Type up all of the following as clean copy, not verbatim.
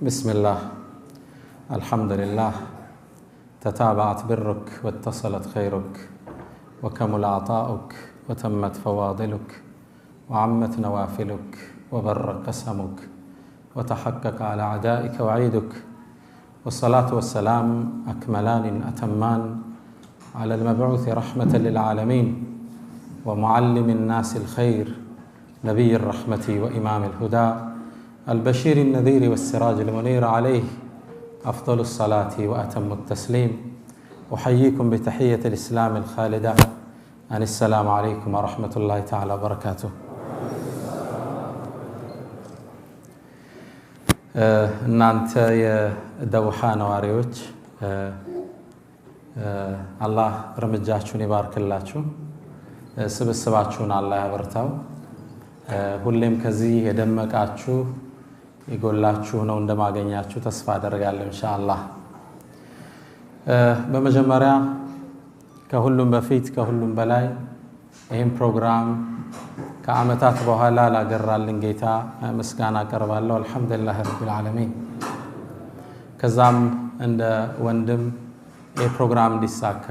بسم الله الحمد لله تتابعت برك واتصلت خيرك وكمل عطاؤك وتمت فواضلك وعمت نوافلك وبر قسمك وتحقق على أعدائك وعيدك والصلاة والسلام أكملان أتمان على المبعوث رحمة للعالمين ومعلم الناس الخير نبي الرحمة وإمام الهدى البشير النذير والسراج المنير عليه أفضل الصلاة وأتم التسليم أحييكم بتحية الإسلام الخالدة أن السلام عليكم ورحمة الله تعالى وبركاته እናንተ የደውሃ ነዋሪዎች አላህ እርምጃችሁን ይባርክላችሁ ስብስባችሁን አላህ ያበርታው ሁሌም ከዚህ የደመቃችሁ ይጎላችሁ ነው እንደማገኛችሁ ተስፋ አደርጋለሁ ኢንሻአላህ በመጀመሪያ ከሁሉም በፊት ከሁሉም በላይ ይሄን ፕሮግራም ከአመታት በኋላ ላገራልን ጌታ ምስጋና አቀርባለሁ አልহামዱሊላህ ረቢል ዓለሚን ከዛም እንደ ወንድም የፕሮግራም እንዲሳካ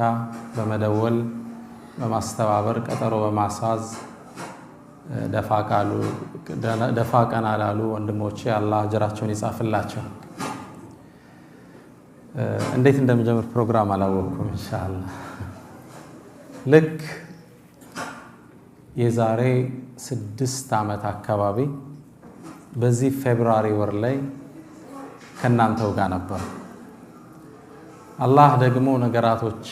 በመደወል በማስተባበር ቀጠሮ በማሳዝ ደፋ ቀና ላሉ ወንድሞቼ አላህ አጅራቸውን ይጻፍላቸው እንዴት እንደምጀምር ፕሮግራም አላወቅኩም ኢንሻአላህ ልክ የዛሬ 6 አመት አካባቢ በዚህ ፌብሩዋሪ ወር ላይ ከናንተው ጋር ነበር አላህ ደግሞ ነገራቶች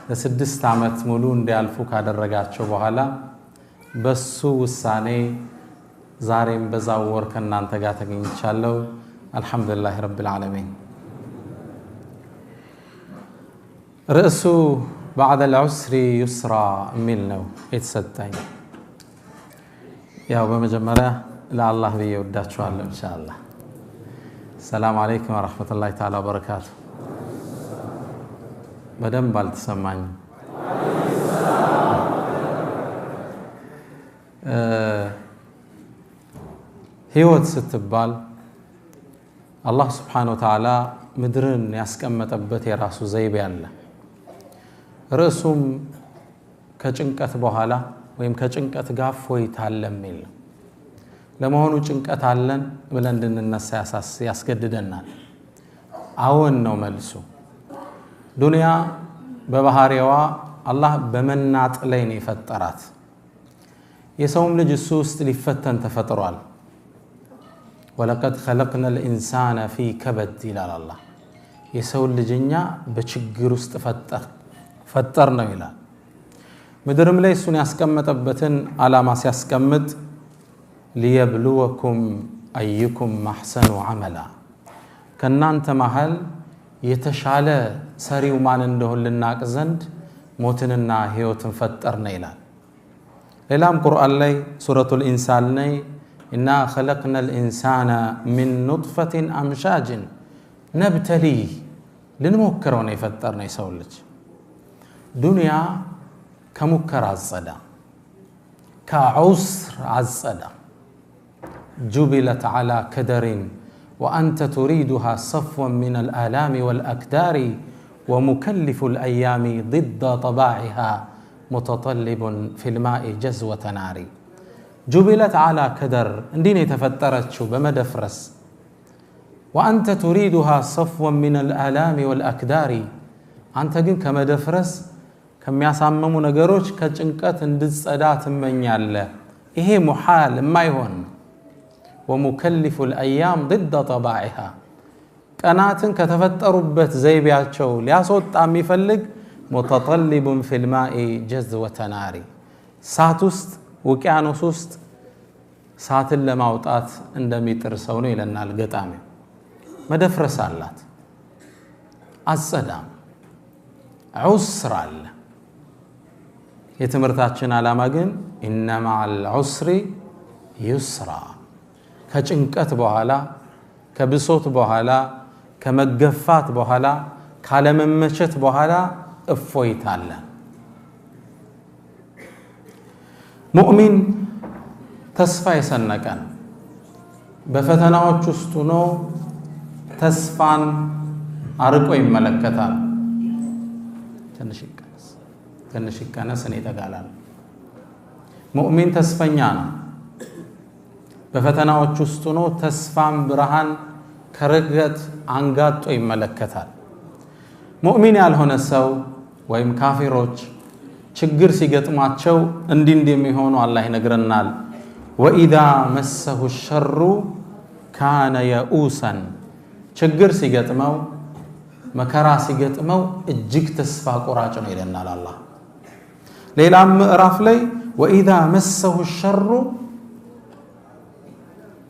ለ6 አመት ሙሉ እንዲያልፉ ካደረጋቸው በኋላ በሱ ውሳኔ ዛሬም በዛው ወር ከናንተ ጋር ተገኝቻለሁ አልহামዱሊላህ ረቢል ዓለሚን ርዕሱ بعد العسر يسرا የሚል ነው የተሰጠኝ ያው በመጀመሪያ ለአላህ ብዬ ወዳችኋለሁ ኢንሻአላህ ሰላም አለይኩም ወራህመቱላሂ ተዓላ ወበረካቱ በደንብ አልተሰማኝም ህይወት ስትባል አላህ Subhanahu Wa Ta'ala ምድርን ያስቀመጠበት የራሱ ዘይቤ አለ ርዕሱም ከጭንቀት በኋላ ወይም ከጭንቀት ጋር ፎይታ አለ የሚል ለመሆኑ ጭንቀት አለን ብለን እንድንነሳ ያስገድደናል አዎን ነው መልሱ ዱንያ በባህሪዋ አላህ በመናጥ ላይ ነው የፈጠራት የሰውም ልጅ እሱ ውስጥ ሊፈተን ተፈጥሯል ወለቀድ خلقنا الانسان في كبد ይላል አላህ የሰው ልጅኛ በችግር ውስጥ ፈጠር ነው ይላል ምድርም ላይ እሱን ያስቀመጠበትን አላማ ሲያስቀምጥ ليبلوكم ايكم احسن عملا ከናንተ መሃል የተሻለ ሰሪው ማን እንደሆነ ልናቅ ዘንድ ሞትንና ህይወትን ፈጠርና ይላል ሌላም ቁርአን ላይ ሱረቱል ኢንሳን ላይ إنا خلقنا الإنسان من نطفة أمشاج نبتليه لنمكرون يفترنا يسولج دنيا كمكر عزدا كعسر عزدا جبلت على كدر وأنت تريدها صفوا من الآلام والأكدار ومكلف الأيام ضد طباعها متطلب في الماء جزوة نار جبلت على كدر اندين يتفترتشو بمدفرس وأنت تريدها صفوا من الآلام والأكدار أنت جن كمدفرس كم يسممو نجروش كجنكات اندزادات من يالله إيه محال ما يهون ومكلف الأيام ضد طباعها كانت كتفتربت زي بياتشو لياسوت عم يفلق متطلب في الماء جزوة نار ساتوست ውቅያኖስ ውስጥ ሳትን ለማውጣት እንደሚጥር ሰው ነው ይለናል ገጣሚ መደፍረስ አላት አጸዳም ዑስር አለ የትምርታችን አላማ ግን ኢነማ አልዑስሪ ይስራ ከጭንቀት በኋላ ከብሶት በኋላ ከመገፋት በኋላ ካለመመቸት በኋላ እፎይታ አለ ሙእሚን ተስፋ የሰነቀን በፈተናዎች ውስጥ ሆኖ ተስፋን አርቆ ይመለከታል። ትንሽ ይቀነስ እኔ ተጋላል። ሙእሚን ተስፈኛ ነው። በፈተናዎች ውስጥ ሆኖ ተስፋን ብርሃን ከርቀት አንጋጦ ይመለከታል። ሙእሚን ያልሆነ ሰው ወይም ካፊሮች ችግር ሲገጥማቸው እንዲህ የሚሆኑ አላህ ይነግረናል። ወኢዛ መሰሁ الشر ካነ የኡሰን ችግር ሲገጥመው መከራ ሲገጥመው እጅግ ተስፋ ቆራጭ ነው ይለናል አላህ። ሌላም ምዕራፍ ላይ ወኢዛ መሰሁ الشر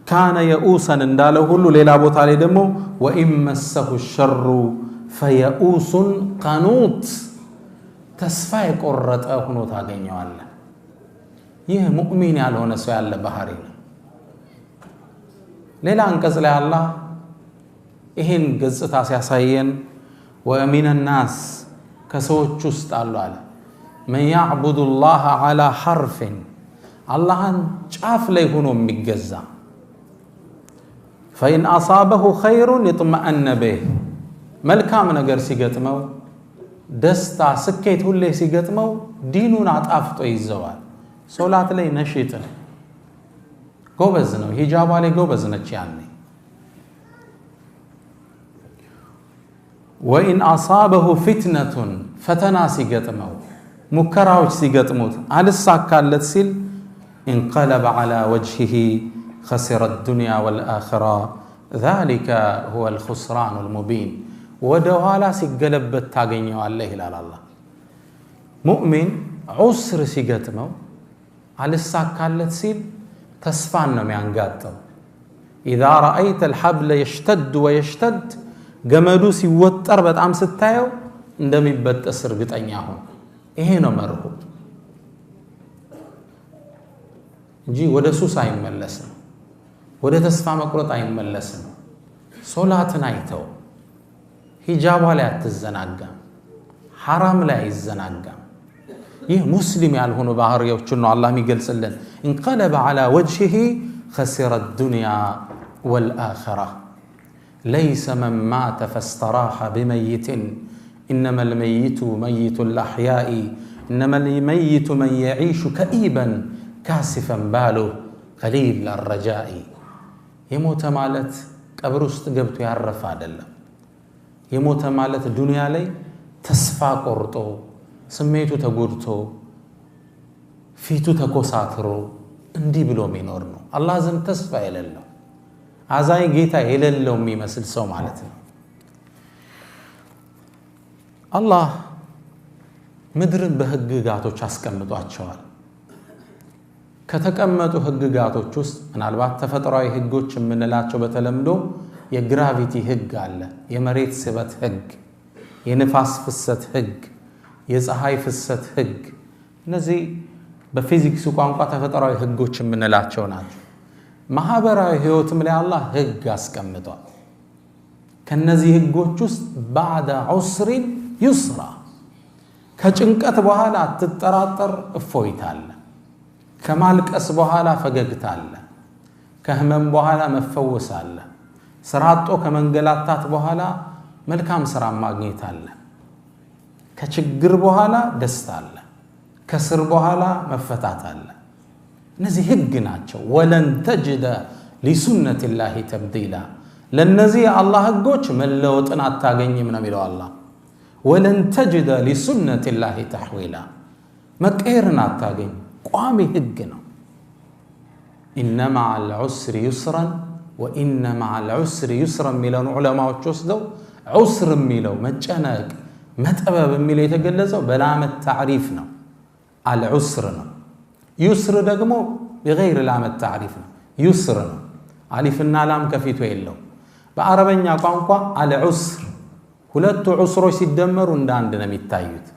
ካነ የኡሰን እንዳለው ሁሉ ሌላ ቦታ ላይ ደግሞ ወኢን መሰሁ الشر ፈየኡሱን ቀኑት ተስፋ የቆረጠ ሆኖ ታገኘዋለህ። ይህ ሙእሚን ያልሆነ ሰው ያለ ባህሪ ነው። ሌላ አንቀጽ ላይ አላህ ይህን ገጽታ ሲያሳየን ወሚነ ናስ ከሰዎች ውስጥ አሉ አለ መን ያዕቡዱ ላህ ዓላ ሐርፍን አላህን ጫፍ ላይ ሆኖ የሚገዛ ፈኢን አሳበሁ ኸይሩን ይጥመአነ ቢህ መልካም ነገር ሲገጥመው ደስታ ስኬት ሁሌ ሲገጥመው ዲኑን አጣፍጦ ይዘዋል። ሶላት ላይ ነሽጥ ነው፣ ጎበዝ ነው፣ ሂጃባ ላይ ጎበዝ ነች። ያኔ ወኢን አሳበሁ ፊትነቱን ፈተና ሲገጥመው ሙከራዎች ሲገጥሙት አልሳካለት ሲል እንቀለበ ዐላ ወጅሂሂ ኸሲረ ዱንያ ወልአኺራ ዛሊከ ሁወል ኹስራኑል ሙቢን ወደ ኋላ ሲገለበት ታገኘዋለህ ይላል አላህ። ሙእሚን ዑስር ሲገጥመው አልሳካለት ሲል ተስፋን ነው የሚያንጋጠው። ኢዛ ረአይተ አልሐብለ የሽተድ ወየሽተድ ገመዱ ሲወጠር በጣም ስታየው እንደሚበጠስ እርግጠኛ ሁን። ይሄ ነው መርሁ እንጂ ወደ ሱስ አይመለስም፣ ወደ ተስፋ መቁረጥ አይመለስም። ሶላትን አይተው ሂጃባ ላይ አትዘናጋም፣ ሐራም ላይ አይዘናጋም። ይህ ሙስሊም ያልሆኑ ባህሪዎችን ነው አላህ የሚገልጽልን። እንቀለበ ዐላ ወጅሂሂ ኸሲረ ዱንያ ወልአኺራ ለይሰ መን ማተ ፈስተራሐ ቢመይትን ኢነማ ልመይቱ መይቱ ልአሕያኢ ኢነማ ልመይቱ መን የዒሹ ከኢበን ካሲፈን ባሉህ ቀሊል አረጃኢ የሞተ ማለት ቀብር ውስጥ ገብቶ ያረፈ አይደለም። የሞተ ማለት ዱንያ ላይ ተስፋ ቆርጦ ስሜቱ ተጎድቶ ፊቱ ተኮሳትሮ እንዲህ ብሎ የሚኖር ነው። አላህ ዘንድ ተስፋ የሌለው አዛኝ ጌታ የሌለው የሚመስል ሰው ማለት ነው። አላህ ምድርን በህግጋቶች አስቀምጧቸዋል። ከተቀመጡ ህግጋቶች ውስጥ ምናልባት ተፈጥሯዊ ህጎች የምንላቸው በተለምዶ የግራቪቲ ህግ አለ፣ የመሬት ስበት ህግ፣ የንፋስ ፍሰት ህግ፣ የፀሐይ ፍሰት ህግ። እነዚህ በፊዚክስ ቋንቋ ተፈጥሯዊ ህጎች የምንላቸው ናቸው። ማህበራዊ ህይወትም ላይ አላህ ህግ አስቀምጧል። ከነዚህ ህጎች ውስጥ ባዕደ ዑስሪን ዩስራ ከጭንቀት በኋላ አትጠራጠር እፎይታ አለ። ከማልቀስ በኋላ ፈገግታ አለ። ከህመም በኋላ መፈወስ አለ። ስራ አጥቶ ከመንገላታት በኋላ መልካም ስራ ማግኘት አለ። ከችግር በኋላ ደስታ አለ። ከስር በኋላ መፈታት አለ። እነዚህ ህግ ናቸው። ወለን ተጅደ ሊሱነቲላሂ ተብዲላ ለነዚህ የአላህ ህጎች መለወጥን አታገኝም ነው የሚለው አላህ። ወለን ተጅደ ሊሱነቲላሂ ተሕዊላ መቀየርን አታገኝ፣ ቋሚ ህግ ነው። ኢነ መዐል ዑስሪ ዩስረን ወኢነ መዐል ዑስሪ ዩስረን የሚለውን ዑለማዎች ወስደው ዑስር የሚለው መጨነቅ መጠበብ የሚለው የተገለጸው በላመት ታዕሪፍ ነው። አልዑስር ነው። ዩስር ደግሞ በገይር ላመት ታዕሪፍ ነው። ዩስር ነው። አሊፍና ላም ከፊቱ የለው። በአረበኛ ቋንቋ አልዑስር ሁለቱ ዑስሮች ሲደመሩ እንደ አንድ ነው የሚታዩት።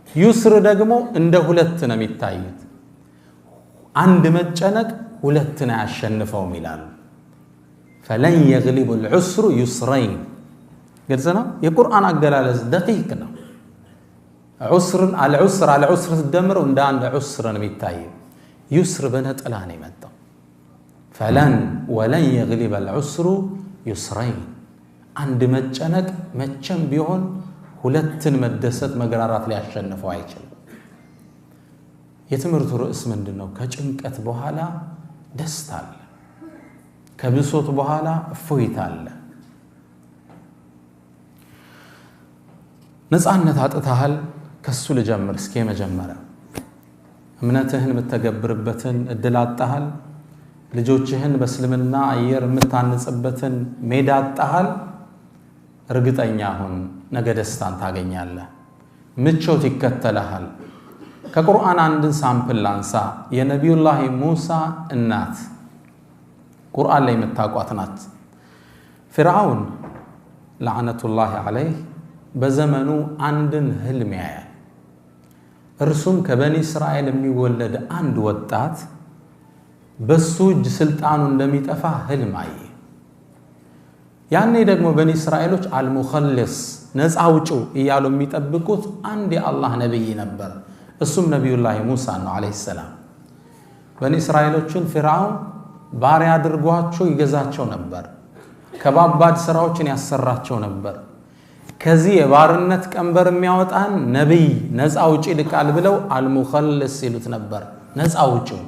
ዩስር ደግሞ እንደ ሁለት ነው የሚታዩት። አንድ መጨነቅ ሁለትን አያሸንፈውም ይላሉ። ፈለን የግሊቡ العسر ዩስረይን ግልጽ ነው። የቁርአን አገላለጽ ደቂቅ ነው። ዑስርን አልዑስር ሲደመሩ እንደ አንድ ዑስር ነው የሚታየው። ዩስር በነጠላ ነው የመጣው። ፈለን ወለን የግሊበ العسر يسرين አንድ መጨነቅ መቼም ቢሆን ሁለትን መደሰት መግራራት ሊያሸንፈው አይችልም። የትምህርቱ ርዕስ ምንድነው? ከጭንቀት በኋላ ደስታ አለ፣ ከብሶት በኋላ እፎይታ አለ። ነፃነት አጥተሃል፣ ከሱ ልጀምር እስኪ። መጀመሪያ እምነትህን የምትተገብርበትን እድል አጣሃል፣ ልጆችህን በእስልምና አየር የምታንጽበትን ሜዳ አጣሃል። እርግጠኛ ሁን ነገ ደስታን ታገኛለህ። ምቾት ይከተልሃል። ከቁርአን አንድን ሳምፕል ላንሳ። የነቢዩላህ ሙሳ እናት ቁርአን ላይ የምታውቋት ናት። ፊርዓውን ለዓነቱላሂ ዐለይህ በዘመኑ አንድን ህልም ያያል። እርሱም ከበኒ እስራኤል የሚወለድ አንድ ወጣት በሱ እጅ ስልጣኑ እንደሚጠፋ ህልም አየ። ያኔ ደግሞ በኒ እስራኤሎች አልሙኸልስ ነፃ አውጪው እያሉ የሚጠብቁት አንድ የአላህ ነብይ ነበር። እሱም ነቢዩላህ ሙሳ ነው ዐለይሂ ሰላም። በኒ እስራኤሎችን ፊርዓውን ባሪያ አድርጓቸው ይገዛቸው ነበር። ከባባድ ስራዎችን ያሰራቸው ነበር። ከዚህ የባርነት ቀንበር የሚያወጣን ነብይ ነፃ አውጪ ልካል ብለው አልሙኸልስ ይሉት ነበር። ነፃ አውጪው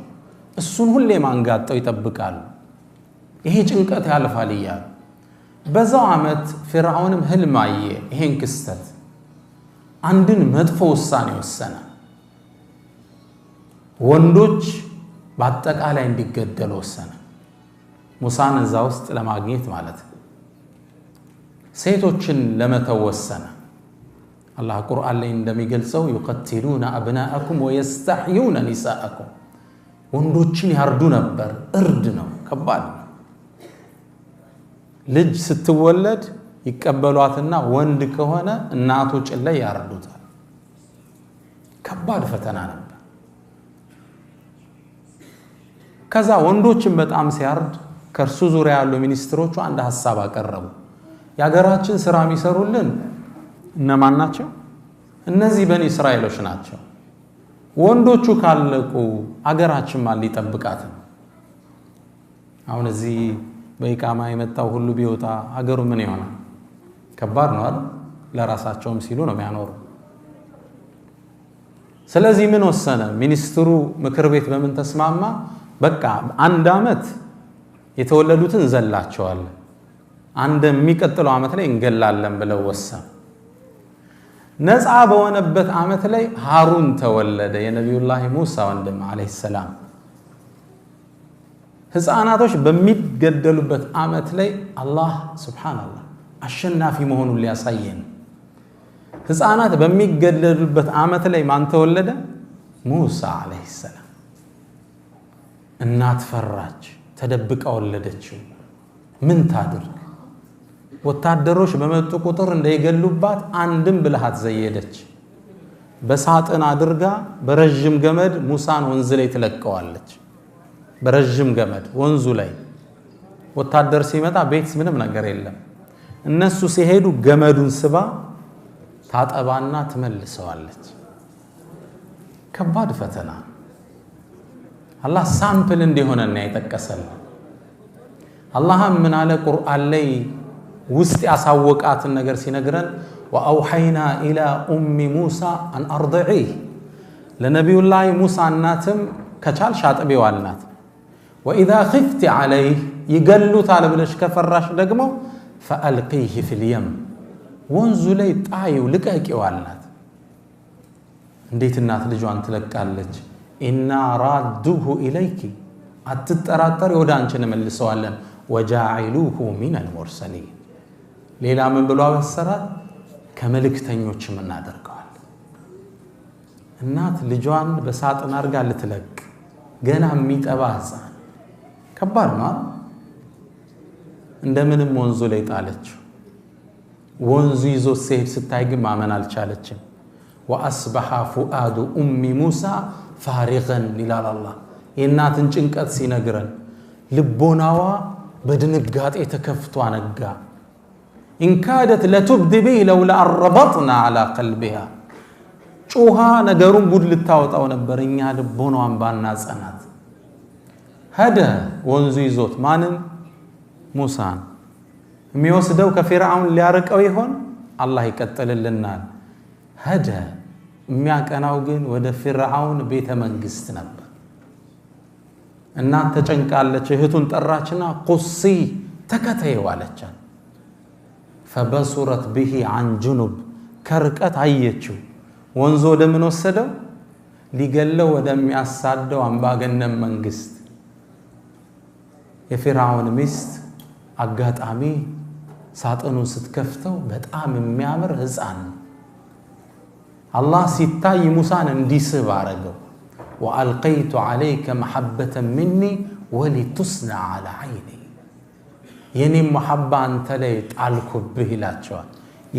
እሱን ሁሌ ማንጋጠው ይጠብቃሉ። ይሄ ጭንቀት ያልፋል እያሉ በዛው ዓመት ፊርዓውንም ህልም አየ። ይሄን ክስተት አንድን መጥፎ ውሳኔ ወሰነ። ወንዶች በአጠቃላይ እንዲገደሉ ወሰነ። ሙሳን እዛ ውስጥ ለማግኘት ማለት ነው። ሴቶችን ለመተው ወሰነ። አላህ ቁርአን ላይ እንደሚገልጸው يقتلون أبناءكم ويستحيون نساءكم ወንዶችን ያርዱ ነበር። እርድ ነው፣ ከባድ ነው። ልጅ ስትወለድ ይቀበሏትና ወንድ ከሆነ እናቱ ጭን ላይ ያርዱታል። ከባድ ፈተና ነበር። ከዛ ወንዶችን በጣም ሲያርድ ከርሱ ዙሪያ ያሉ ሚኒስትሮቹ አንድ ሐሳብ አቀረቡ። ያገራችን ስራ የሚሰሩልን እነማን ናቸው? እነዚህ በኒ እስራኤሎች ናቸው። ወንዶቹ ካለቁ አገራችን ማን ሊጠብቃት ነው? አሁን እዚህ በኢቃማ የመጣው ሁሉ ቢወጣ አገሩ ምን ይሆናል? ከባድ ነው አይደል? ለራሳቸውም ሲሉ ነው የሚያኖሩ። ስለዚህ ምን ወሰነ ሚኒስትሩ? ምክር ቤት በምን ተስማማ? በቃ አንድ አመት የተወለዱትን ዘላቸዋለን፣ አንድ የሚቀጥለው አመት ላይ እንገላለን ብለው ወሰኑ። ነፃ በሆነበት አመት ላይ ሃሩን ተወለደ፣ የነቢዩላህ ሙሳ ወንድም ዐለይሂ ሰላም። ህፃናቶች በሚገደሉበት አመት ላይ አላህ ሱብሃንአላህ አሸናፊ መሆኑን ሊያሳየን፣ ህፃናት በሚገደሉበት አመት ላይ ማን ተወለደ? ሙሳ ዐለይሂ ሰላም። እናት ፈራች፣ ተደብቃ ወለደችው። ምን ታድርግ? ወታደሮች በመጡ ቁጥር እንዳይገሉባት አንድም ብልሃት ዘየደች። በሳጥን አድርጋ በረጅም ገመድ ሙሳን ወንዝ ላይ ትለቀዋለች። በረጅም ገመድ ወንዙ ላይ ወታደር ሲመጣ ቤት ምንም ነገር የለም። እነሱ ሲሄዱ ገመዱን ስባ ታጠባና ትመልሰዋለች። ከባድ ፈተና። አላህ ሳምፕል እንዲሆነና ይጠቀሰልን። አላህም ምን አለ ቁርአን ላይ ውስጥ ያሳወቃትን ነገር ሲነግረን ወአውሐይና ኢላ ኡሚ ሙሳ አን አርضዒህ፣ ለነቢዩላህ ሙሳ እናትም ከቻልሽ አጥቢው አልናት። ወኢዛ ኺፍቲ ዐለይህ፣ ይገሉታል ብለሽ ከፈራሽ ደግሞ ፈአልቂህ ፊል የም፣ ወንዙ ላይ ጣይው ልቀቂው አልናት። እንዴት እናት ልጇን ትለቃለች? ኢና ራዱሁ ኢለይኪ፣ አትጠራጠሪ ወደ አንቺ እንመልሰዋለን። ወጃዒሉሁ ሚነል ሙርሰሊን፣ ሌላ ምን ብሎ አበሰራት? ከመልእክተኞችም እናደርገዋለን። እናት ልጇን በሳጥን አድርጋ ልትለቅ፣ ገና የሚጠባ ህፃን፣ ከባድ ነው። እንደምንም ወንዙ ላይ ጣለችው። ወንዙ ይዞ ሲሄድ ስታይ ግን ማመን አልቻለችም። ወአስበሐ ፉአዱ ኡሚ ሙሳ ፋሪገን ይላል አላህ። የእናትን ጭንቀት ሲነግረን ልቦናዋ በድንጋጤ ተከፍቶ አነጋ። ኢንካደት ለቱብዲ ቢሂ ለውላ አረበጥና ዐላ ቀልቢሃ፣ ጩሃ ነገሩን ጉድ ልታወጣው ነበር እኛ ልቦናዋን ባናጸናት። ሄደ ወንዙ ይዞት ማንን ሙሳን የሚወስደው ከፊርዓውን ሊያርቀው ይሆን አላህ ይቀጥልልናል ሄደ የሚያቀናው ግን ወደ ፊርዓውን ቤተ መንግስት ነበር እናት ተጨንቃለች እህቱን ጠራችና ቁሲ ተከተየው አለቻት فبصرت به عن جنب ከርቀት አየችው ወንዞ ለምን ወሰደው ሊገለው ወደሚያሳደው አምባገነን መንግስት የፊርዓውን ሚስት አጋጣሚ ሳጥኑን ስትከፍተው በጣም የሚያምር ህፃን አላህ ሲታይ ሙሳን እንዲስብ አረገው وألقيت عليك محبة مني ولتصنع على عيني የኔ መሐባ አንተ ላይ ጣልኩብህ ይላቸዋል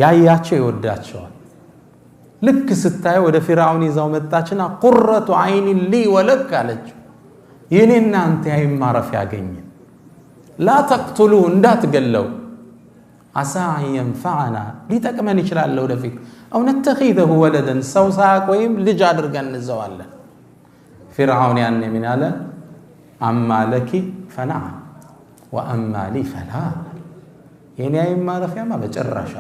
ያያቸው ይወዳቸዋል ልክ ስታይ ወደ ፊርዓውን ይዛው መጣችና ቁረቱ አይን ሊ ወለክ አለች የኔና አንተ ያይማረፍ ያገኘ لا تقتلوا እንዳትገለው عسى أن ينفعنا ሊጠቅመን ይችላል ወደፊት أو نتخذه ولدا ሰው ሳያቅ ወይም ልጅ አድርገን እንዘዋለን فرعون يعني من على أما لك فنعم وأما لي فلا يعني أي ما رفع ما بجرش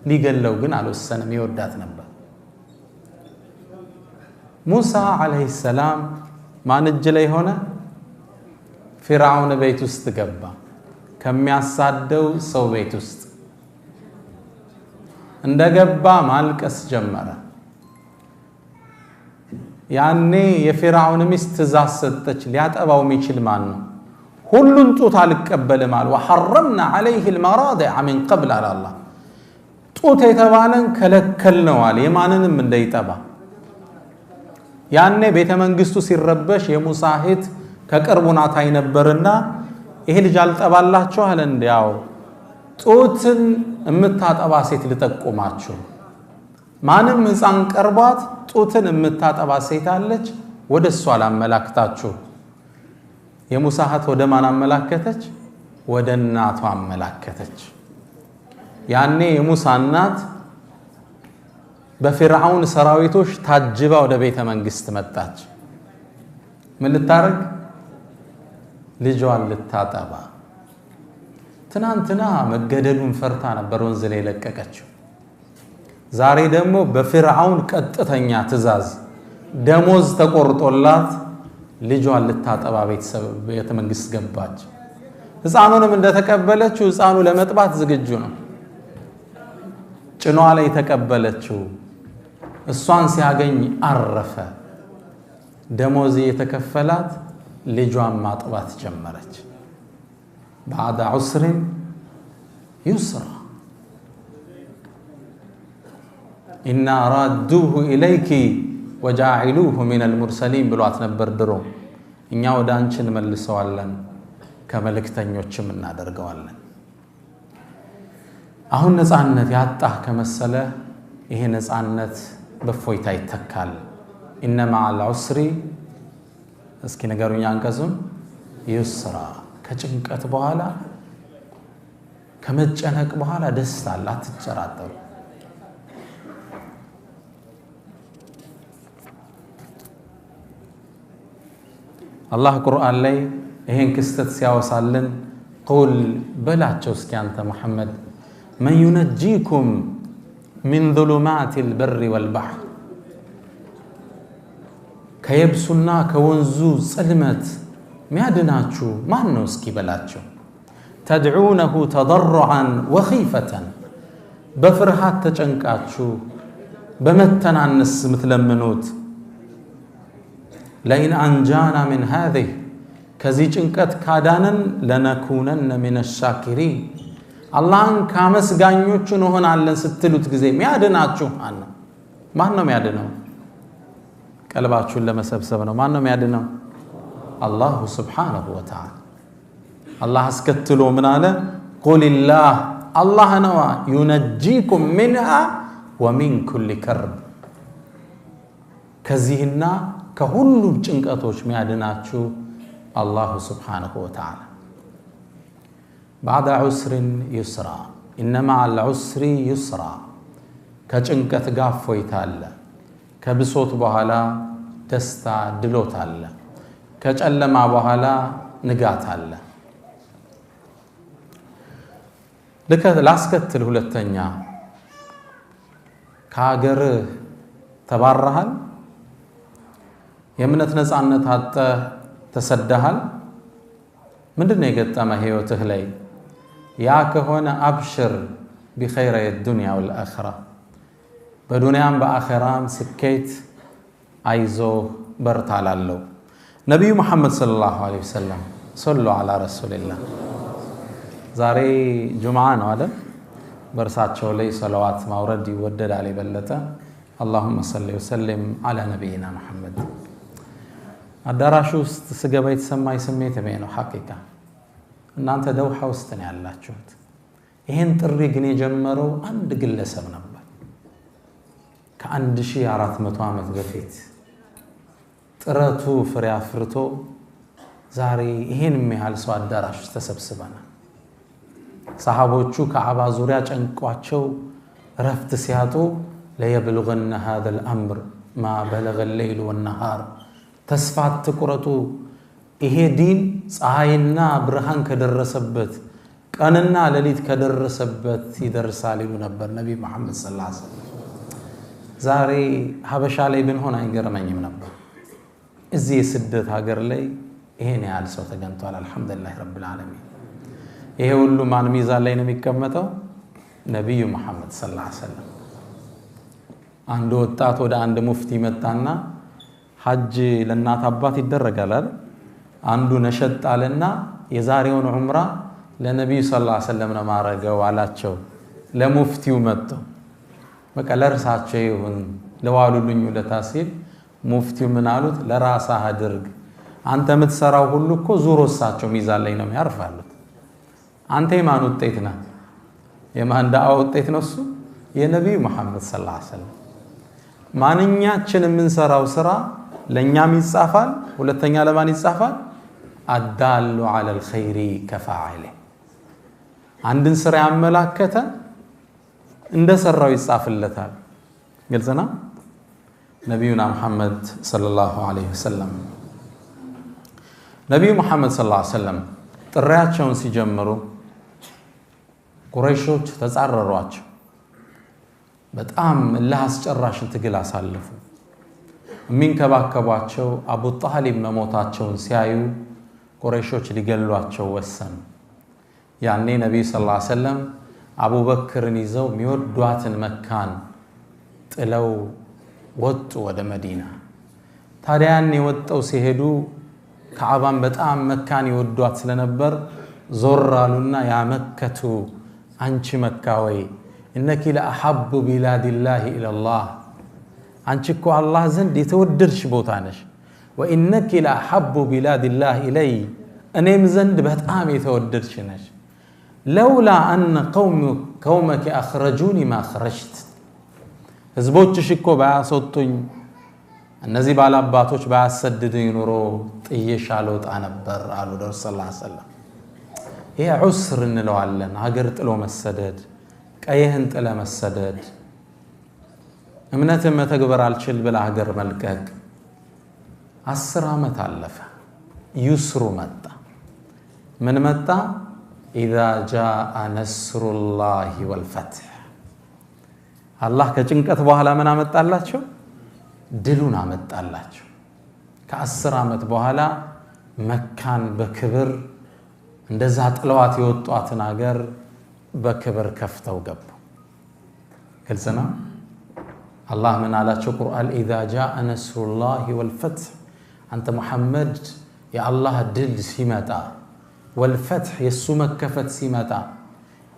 لي قال له قن على السنة يودات نبا موسى عليه السلام ما نجلي هنا فرعون بيت استقبا كم يصدو سو بيت است اندقبا مالك اسجمرا ያኔ የፊርዓውን ሚስት ትእዛዝ ሰጠች ሊያጠባው የሚችል ማን ነው ሁሉን ጡት አልቀበልም አለ وحرمنا عليه المراضع من قبل على الله ጡት የተባለን ከለከልነው አለ የማንንም እንዳይጠባ ያኔ ቤተ መንግስቱ ሲረበሽ የሙሳ እህት ከቅርቡና ታይ ነበርና ይሄ ልጅ አልጠባላችሁ አለ እንዲያው ጡትን እምታጠባ ሴት ልጠቁማችሁ ማንም ህፃን ቀርቧት ጡትን እምታጠባ ሴት አለች ወደሷ አላመላክታችሁ የሙሳ እህት ወደ ማን አመላከተች ወደ እናቷ አመላከተች ያኔ የሙሳ እናት በፊርዓውን ሰራዊቶች ታጅባ ወደ ቤተ መንግስት መጣች ምን ልታረግ ልጇን ልታጠባ ትናንትና መገደሉን ፈርታ ነበር ወንዝ ላይ ለቀቀችው ዛሬ ደግሞ በፊርዓውን ቀጥተኛ ትእዛዝ ደሞዝ ተቆርጦላት ልጇን ልታጠባ ቤተ መንግስት ገባች ህፃኑንም እንደተቀበለችው ህፃኑ ለመጥባት ዝግጁ ነው ጭኗ ላይ ተቀበለችው እሷን ሲያገኝ አረፈ ደሞዝ የተከፈላት ልጇን ማጥባት ጀመረች بعد عسر يسرا إنا رادوه إليك وجاعلوه من المرسلين ብሏት ነበር ድሮ እኛ ወደ አንቺ እንመልሰዋለን ከመልእክተኞችም እናደርገዋለን አሁን ነፃነት ያጣ ከመሰለ ይሄ ነፃነት በፎይታ ይተካል إنما على العسر እስኪ ነገሩኛ አንቀሱን ይስራ ከጭንቀት በኋላ ከመጨነቅ በኋላ ደስታ አለ አትጨራጠሩ الله قرآن لي إهن كستت سياوسالن قول بلاچو اسكي أنت محمد من ينجيكم من ظلمات البر والبحر كيبسنا كونزو سلمت ميادناچو ما نو اسكي بلاچو تدعونه تضرعا وخيفة بفرحات تچنقاچو بمتنانس متلمنوت لئن أنجانا من هذه كزي ጭንቀት ካዳነን لنكونن من الشاكرين አላህን ካመስጋኞቹ እንሆናለን ስትሉት ጊዜ የሚያድናችሁ ማን ነው የሚያድነው ቀልባችሁን ለመሰብሰብ ነው ማን ነው የሚያድነው አላህ Subhanahu Wa Ta'ala አላህ አስከትሎ ምን አለ قل الله الله ነው ينجيكم منها ومن كل كرب ከዚህና ከሁሉም ጭንቀቶች የሚያድናችሁ አላህ Subhanahu Wa Ta'ala بعد عسر يسرا انما على العسر يسرا ከጭንቀት ጋር ፎይታ አለ ከብሶት በኋላ ደስታ ድሎት አለ ከጨለማ በኋላ ንጋት አለ። ላስከትል ሁለተኛ ከሀገር ተባረሃል፣ የእምነት ነፃነት አጥተ ተሰደሃል። ምንድነው የገጠመ ህይወትህ ላይ? ያ ከሆነ አብሽር بخير الدنيا والآخرة በዱንያም በአኺራም ስኬት አይዞ በርታ ላለው ነብዩ መሐመድ ሰለላሁ ዐለይሂ ወሰለም ሰሉ ዐላ ረሱልላህ። ዛሬ ጁምዓ ነው አይደል? በርሳቸው ላይ ሰለዋት ማውረድ ይወደዳል የበለጠ። اللهم صل وسلم على نبينا محمد። አዳራሹ ውስጥ ስገባ የተሰማኝ ስሜት ነው ሐቂቃ። እናንተ ደውሃ ውስጥ ነው ያላችሁት። ይሄን ጥሪ ግን የጀመረው አንድ ግለሰብ ነበር ከ1400 ዓመት በፊት። ጥረቱ ፍሬ አፍርቶ ዛሬ ይሄን የሚያህል ሰው አዳራሽ ተሰብስበናል። ሰሃቦቹ ከዓባ ዙሪያ ጨንቋቸው ረፍት ሲያጡ ለየብልغن هذا الامر ما بلغ الليل والنهار ተስፋት ትቁረጡ፣ ይሄ ዲን ፀሐይና ብርሃን ከደረሰበት ቀንና ሌሊት ከደረሰበት ይደርሳል ይሉ ነበር ነብይ መሐመድ ሰለላሁ ዐለይሂ ወሰለም። ዛሬ ሀበሻ ላይ ብንሆን አይገርመኝም ነበር። እዚህ የስደት ሀገር ላይ ይሄን ያህል ሰው ተገኝቷል። አልহামዱሊላህ ረብል ዓለሚን። ይሄ ሁሉ ማን ሚዛን ላይ ነው የሚቀመጠው? ነብዩ መሐመድ ሰለላሁ ዐለይሂ ወሰለም። አንድ ወጣት ወደ አንድ ሙፍቲ መጣና ሐጅ ለእናት አባት ይደረጋል አይደል? አንዱ ነሸጥ አለና የዛሬውን ዑምራ ለነብዩ ሰለላሁ ዐለይሂ ወሰለም ነው ማረገው አላቸው። ለሙፍቲው መጥቶ በቃ ለርሳቸው ይሁን ለዋሉልኝ ለታሲል ሙፍቲው ምን አሉት? ለራስህ አድርግ፣ አንተ የምትሰራው ሁሉ እኮ ዙሮሳቸው ሚዛን ላይ ነው የሚያርፋሉት። አንተ የማን ውጤት ነህ? የማን ዳዋ ውጤት ነው? እሱ የነብዩ መሐመድ ሰለላሁ ዐለይሂ ወሰለም። ማንኛችን የምንሰራው ስራ ለኛም ይጻፋል፣ ሁለተኛ ለማን ይጻፋል? አዳሉ ዐለ الخير ከፋዒለ። አንድን ስራ ያመላከተ እንደሰራው ይጻፍለታል። ግልጽ ነው። ነብዩና መሐመድ ሰለላሁ ዐለይሂ ወሰለም ነብዩ መሐመድ ሰለላሁ ዐለይሂ ወሰለም ጥሪያቸውን ሲጀምሩ ቁረይሾች ተጻረሯቸው። በጣም ለአስጨራሽ ትግል አሳለፉ። የሚንከባከቧቸው አቡ ጣሊብ መሞታቸውን ሲያዩ ቁረይሾች ሊገሏቸው ወሰኑ። ያኔ ነብዩ ሰለላሁ ዐለይሂ ወሰለም አቡበክርን ይዘው የሚወዷትን መካን ጥለው ወጡ ወደ መዲና። ታዲያን የወጣው ሲሄዱ ከዓባን በጣም መካን ይወዷት ስለነበር ዞር አሉና ያ መከቱ አንቺ መካ ወይ انك لاحب بلاد الله الى الله አንቺ እኮ አላህ ዘንድ የተወደድሽ ቦታ ነሽ። وانك لاحب بلاد الله الي እኔም ዘንድ በጣም የተወደድሽ ነሽ። لولا ان قومك اخرجوني ما خرجت ህዝቦችሽ እኮ ባያስወጡኝ እነዚህ ባላባቶች ባያሰደዱኝ ኑሮ ጥዬሽ አልወጣ ነበር አሉ ረሱል ሰለላሁ ዐለይሂ ወሰለም። ይሄ ዑስር እንለዋለን። ሀገር ጥሎ መሰደድ፣ ቀየህን ጥለ መሰደድ፣ እምነትን መተግበር አልችል ብላ ሀገር መልቀቅ። 10 ዓመት አለፈ። ዩስሩ መጣ። ምን መጣ? اذا جاء نصر الله والفتح አላህ ከጭንቀት በኋላ ምን አመጣላቸው? ድሉን አመጣላቸው። ከ10 ዓመት በኋላ መካን በክብር እንደዛ ጥለዋት የወጧትን ሀገር በክብር ከፍተው ገቡ። ግልጽ ነው። አላህ ምን አላቸው? ቁርአን اذا جاء نصر الله والفتح አንተ ሙሐመድ የአላህ ድል ሲመጣ والفتح የሱ መከፈት ሲመጣ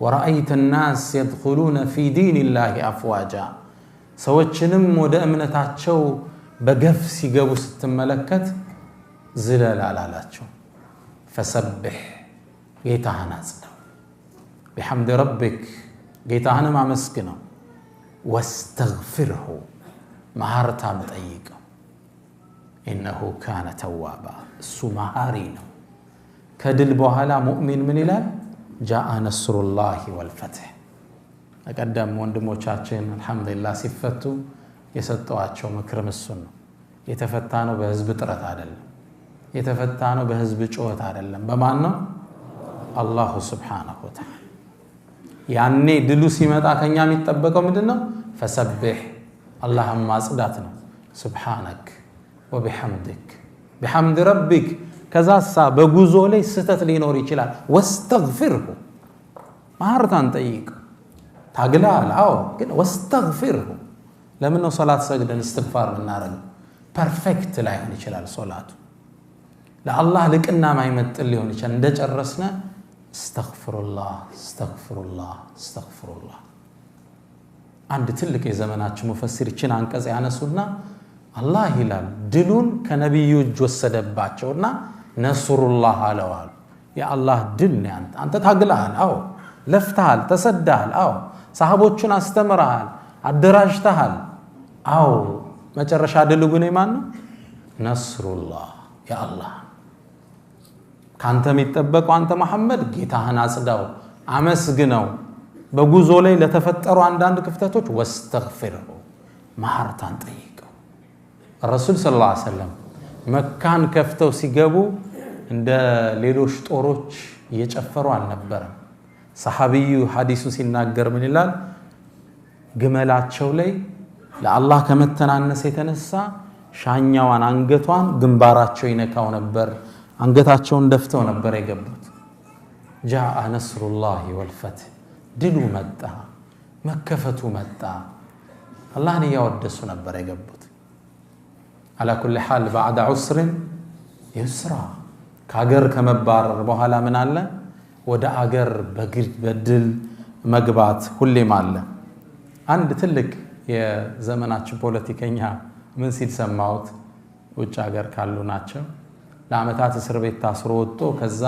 ورأيت الناس يدخلون في دين الله أفواجا ሰዎችንም ወደ እምነታቸው በገፍ ሲገቡ ስትመለከት ዝለል አላላቸው። فسبح ጌታህን አጽናው بحمد ربك ጌታህን አመስግነው واستغفره መሐረታን ጠይቀው إنه كان توابا እሱ መሐሪ ነው። ከድል በኋላ ሙእሚን ምን ይላል? جاء نصر الله والفتح አቀደም ወንድሞቻችን አልহামዱሊላህ ሲፈቱ የሰጠዋቸው ምክር እሱን ነው። የተፈታ ነው በህዝብ ጥረት አይደለም፣ የተፈታነው በህዝብ ጩኸት አይደለም በማን ነው አላህ Subhanahu Wa Ta'ala ያኔ ድሉ ሲመጣ ከኛ የሚጠበቀው ምንድነው فسبح اللهم ማጽዳት ነው سبحانك وبحمدك بحمد ربك ከዛሳ በጉዞ ላይ ስተት ሊኖር ይችላል واستغفره ማህርታን ጠይቅ ታግላል አዎ ግን واستغفره ለምን ነው ሶላት ሰግደን استغفار እናረግ ፐርፌክት ላይሆን ይችላል ሶላቱ ለአላህ ልቅና ማይመጥል ሊሆን ይችላል እንደጨረስነ استغفرullah استغفرullah استغفرullah አንድ ትልቅ የዘመናችን ሙፈሲር እቺን አንቀጽ ያነሱና አላህ ይላል ድሉን ከነብዩ እጅ ወሰደባቸውና ነስሩላህ አለዋል ያ አላህ ድል ነው አንተ ታግላል አዎ ለፍተሃል ተሰዳል አዎ ሰሃቦችን አስተምረሃል አደራጅተሃል አዎ መጨረሻ ድሉ ግን ማን ነው ነስሩላህ ያ አላህ ካንተ የሚጠበቀው አንተ መሐመድ ጌታህን አጽዳው አመስግነው በጉዞ ላይ ለተፈጠሩ አንዳንድ ክፍተቶች واستغفره ማህርታን ጠይቀው ረሱል ሰለላሁ ዐለይሂ ወሰለም መካን ከፍተው ሲገቡ እንደ ሌሎች ጦሮች እየጨፈሩ አልነበረም ሰሃቢዩ ሐዲሱ ሲናገር ምን ይላል ግመላቸው ላይ ለአላህ ከመተናነስ የተነሳ ሻኛዋን አንገቷን ግንባራቸው ይነካው ነበር አንገታቸውን ደፍተው ነበር የገቡት جاء نصر الله والفتح ድሉ መጣ መከፈቱ መጣ አላህን ያወደሱ ነበር የገቡት على كل حال بعد عسر يسرا ከአገር ከመባረር በኋላ ምን አለ ወደ አገር በድል መግባት ሁሌም አለ አንድ ትልቅ የዘመናችን ፖለቲከኛ ምን ሲል ሰማሁት ውጭ አገር ካሉ ናቸው ለአመታት እስር ቤት ታስሮ ወጥቶ ከዛ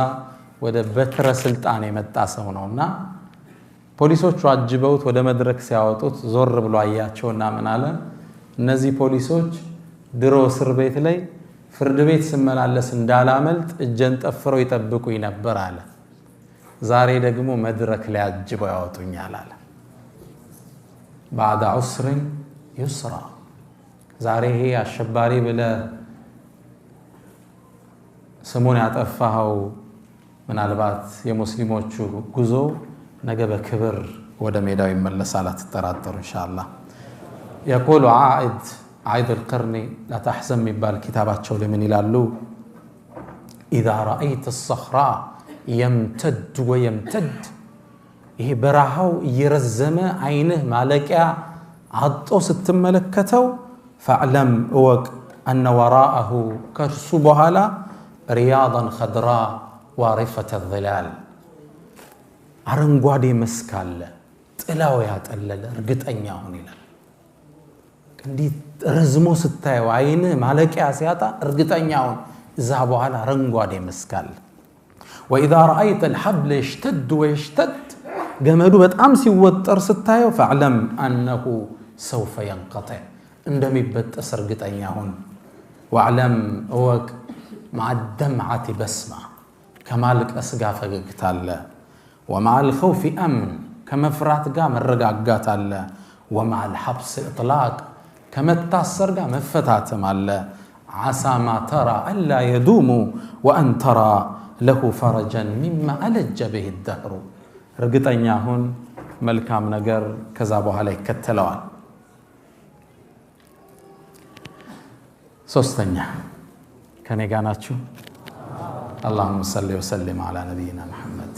ወደ በትረ ስልጣን የመጣ ሰው ነውና ፖሊሶቹ አጅበውት ወደ መድረክ ሲያወጡት ዞር ብሎ አያቸውና ምን አለ እነዚህ ፖሊሶች ድሮ እስር ቤት ላይ ፍርድ ቤት ስመላለስ እንዳላመልጥ እጀን ጠፍረው ይጠብቁኝ ነበር አለ ዛሬ ደግሞ መድረክ ላይ አጅበው ያወጡኛል አለ بعد عسر يسرا ዛሬ ይሄ አሸባሪ ብለ ስሙን ያጠፋው ምናልባት የሙስሊሞቹ ጉዞ ነገ በክብር ወደ ሜዳው ይመለሳል አትጠራጠሩ ኢንሻአላህ يقول عائد القرني لا تحزن የሚባል ኪታባቸው ለምን ይላሉ اذا رايت الصخراء يمتد ويمتد ይሄ በራሃው እየረዘመ አይንህ ማለቂያ አጥቶ ስትመለከተው فاعلم اوق ان وراءه ከርሱ በኋላ رياضا خضراء وارفة الظلال አረንጓዴ መስክ አለ ጥላው ያጠለለ እርግጠኛ ሆነ ይላል እንዴ ረዝሞ ስታየው አይን ማለቂያ ሲያጣ እርግጠኛው እዛ በኋላ አረንጓዴ መስክ አለ واذا رايت الحبل يشتد ويشتد ገመዱ በጣም ሲወጠር ስታየው فاعلم انه سوف ينقطع እንደሚበጠስ እርግጠኛ ሆነ واعلم اوق مع الدمعه بسمه كمالك اسغا فغغتاله ومع الخوف امن كمفرات غا مرغاغات الله ومع الحبس اطلاق كمتاسر غا مفتاتم الله عسى ما ترى الا يدوم وان ترى له فرجا مما الج به الدهر እርግጠኛ ሆን መልካም ነገር ከዛ በኋላ ይከተለዋል ሶስተኛ ከኔ ጋር ናችሁ اللهم صل وسلم على نبينا محمد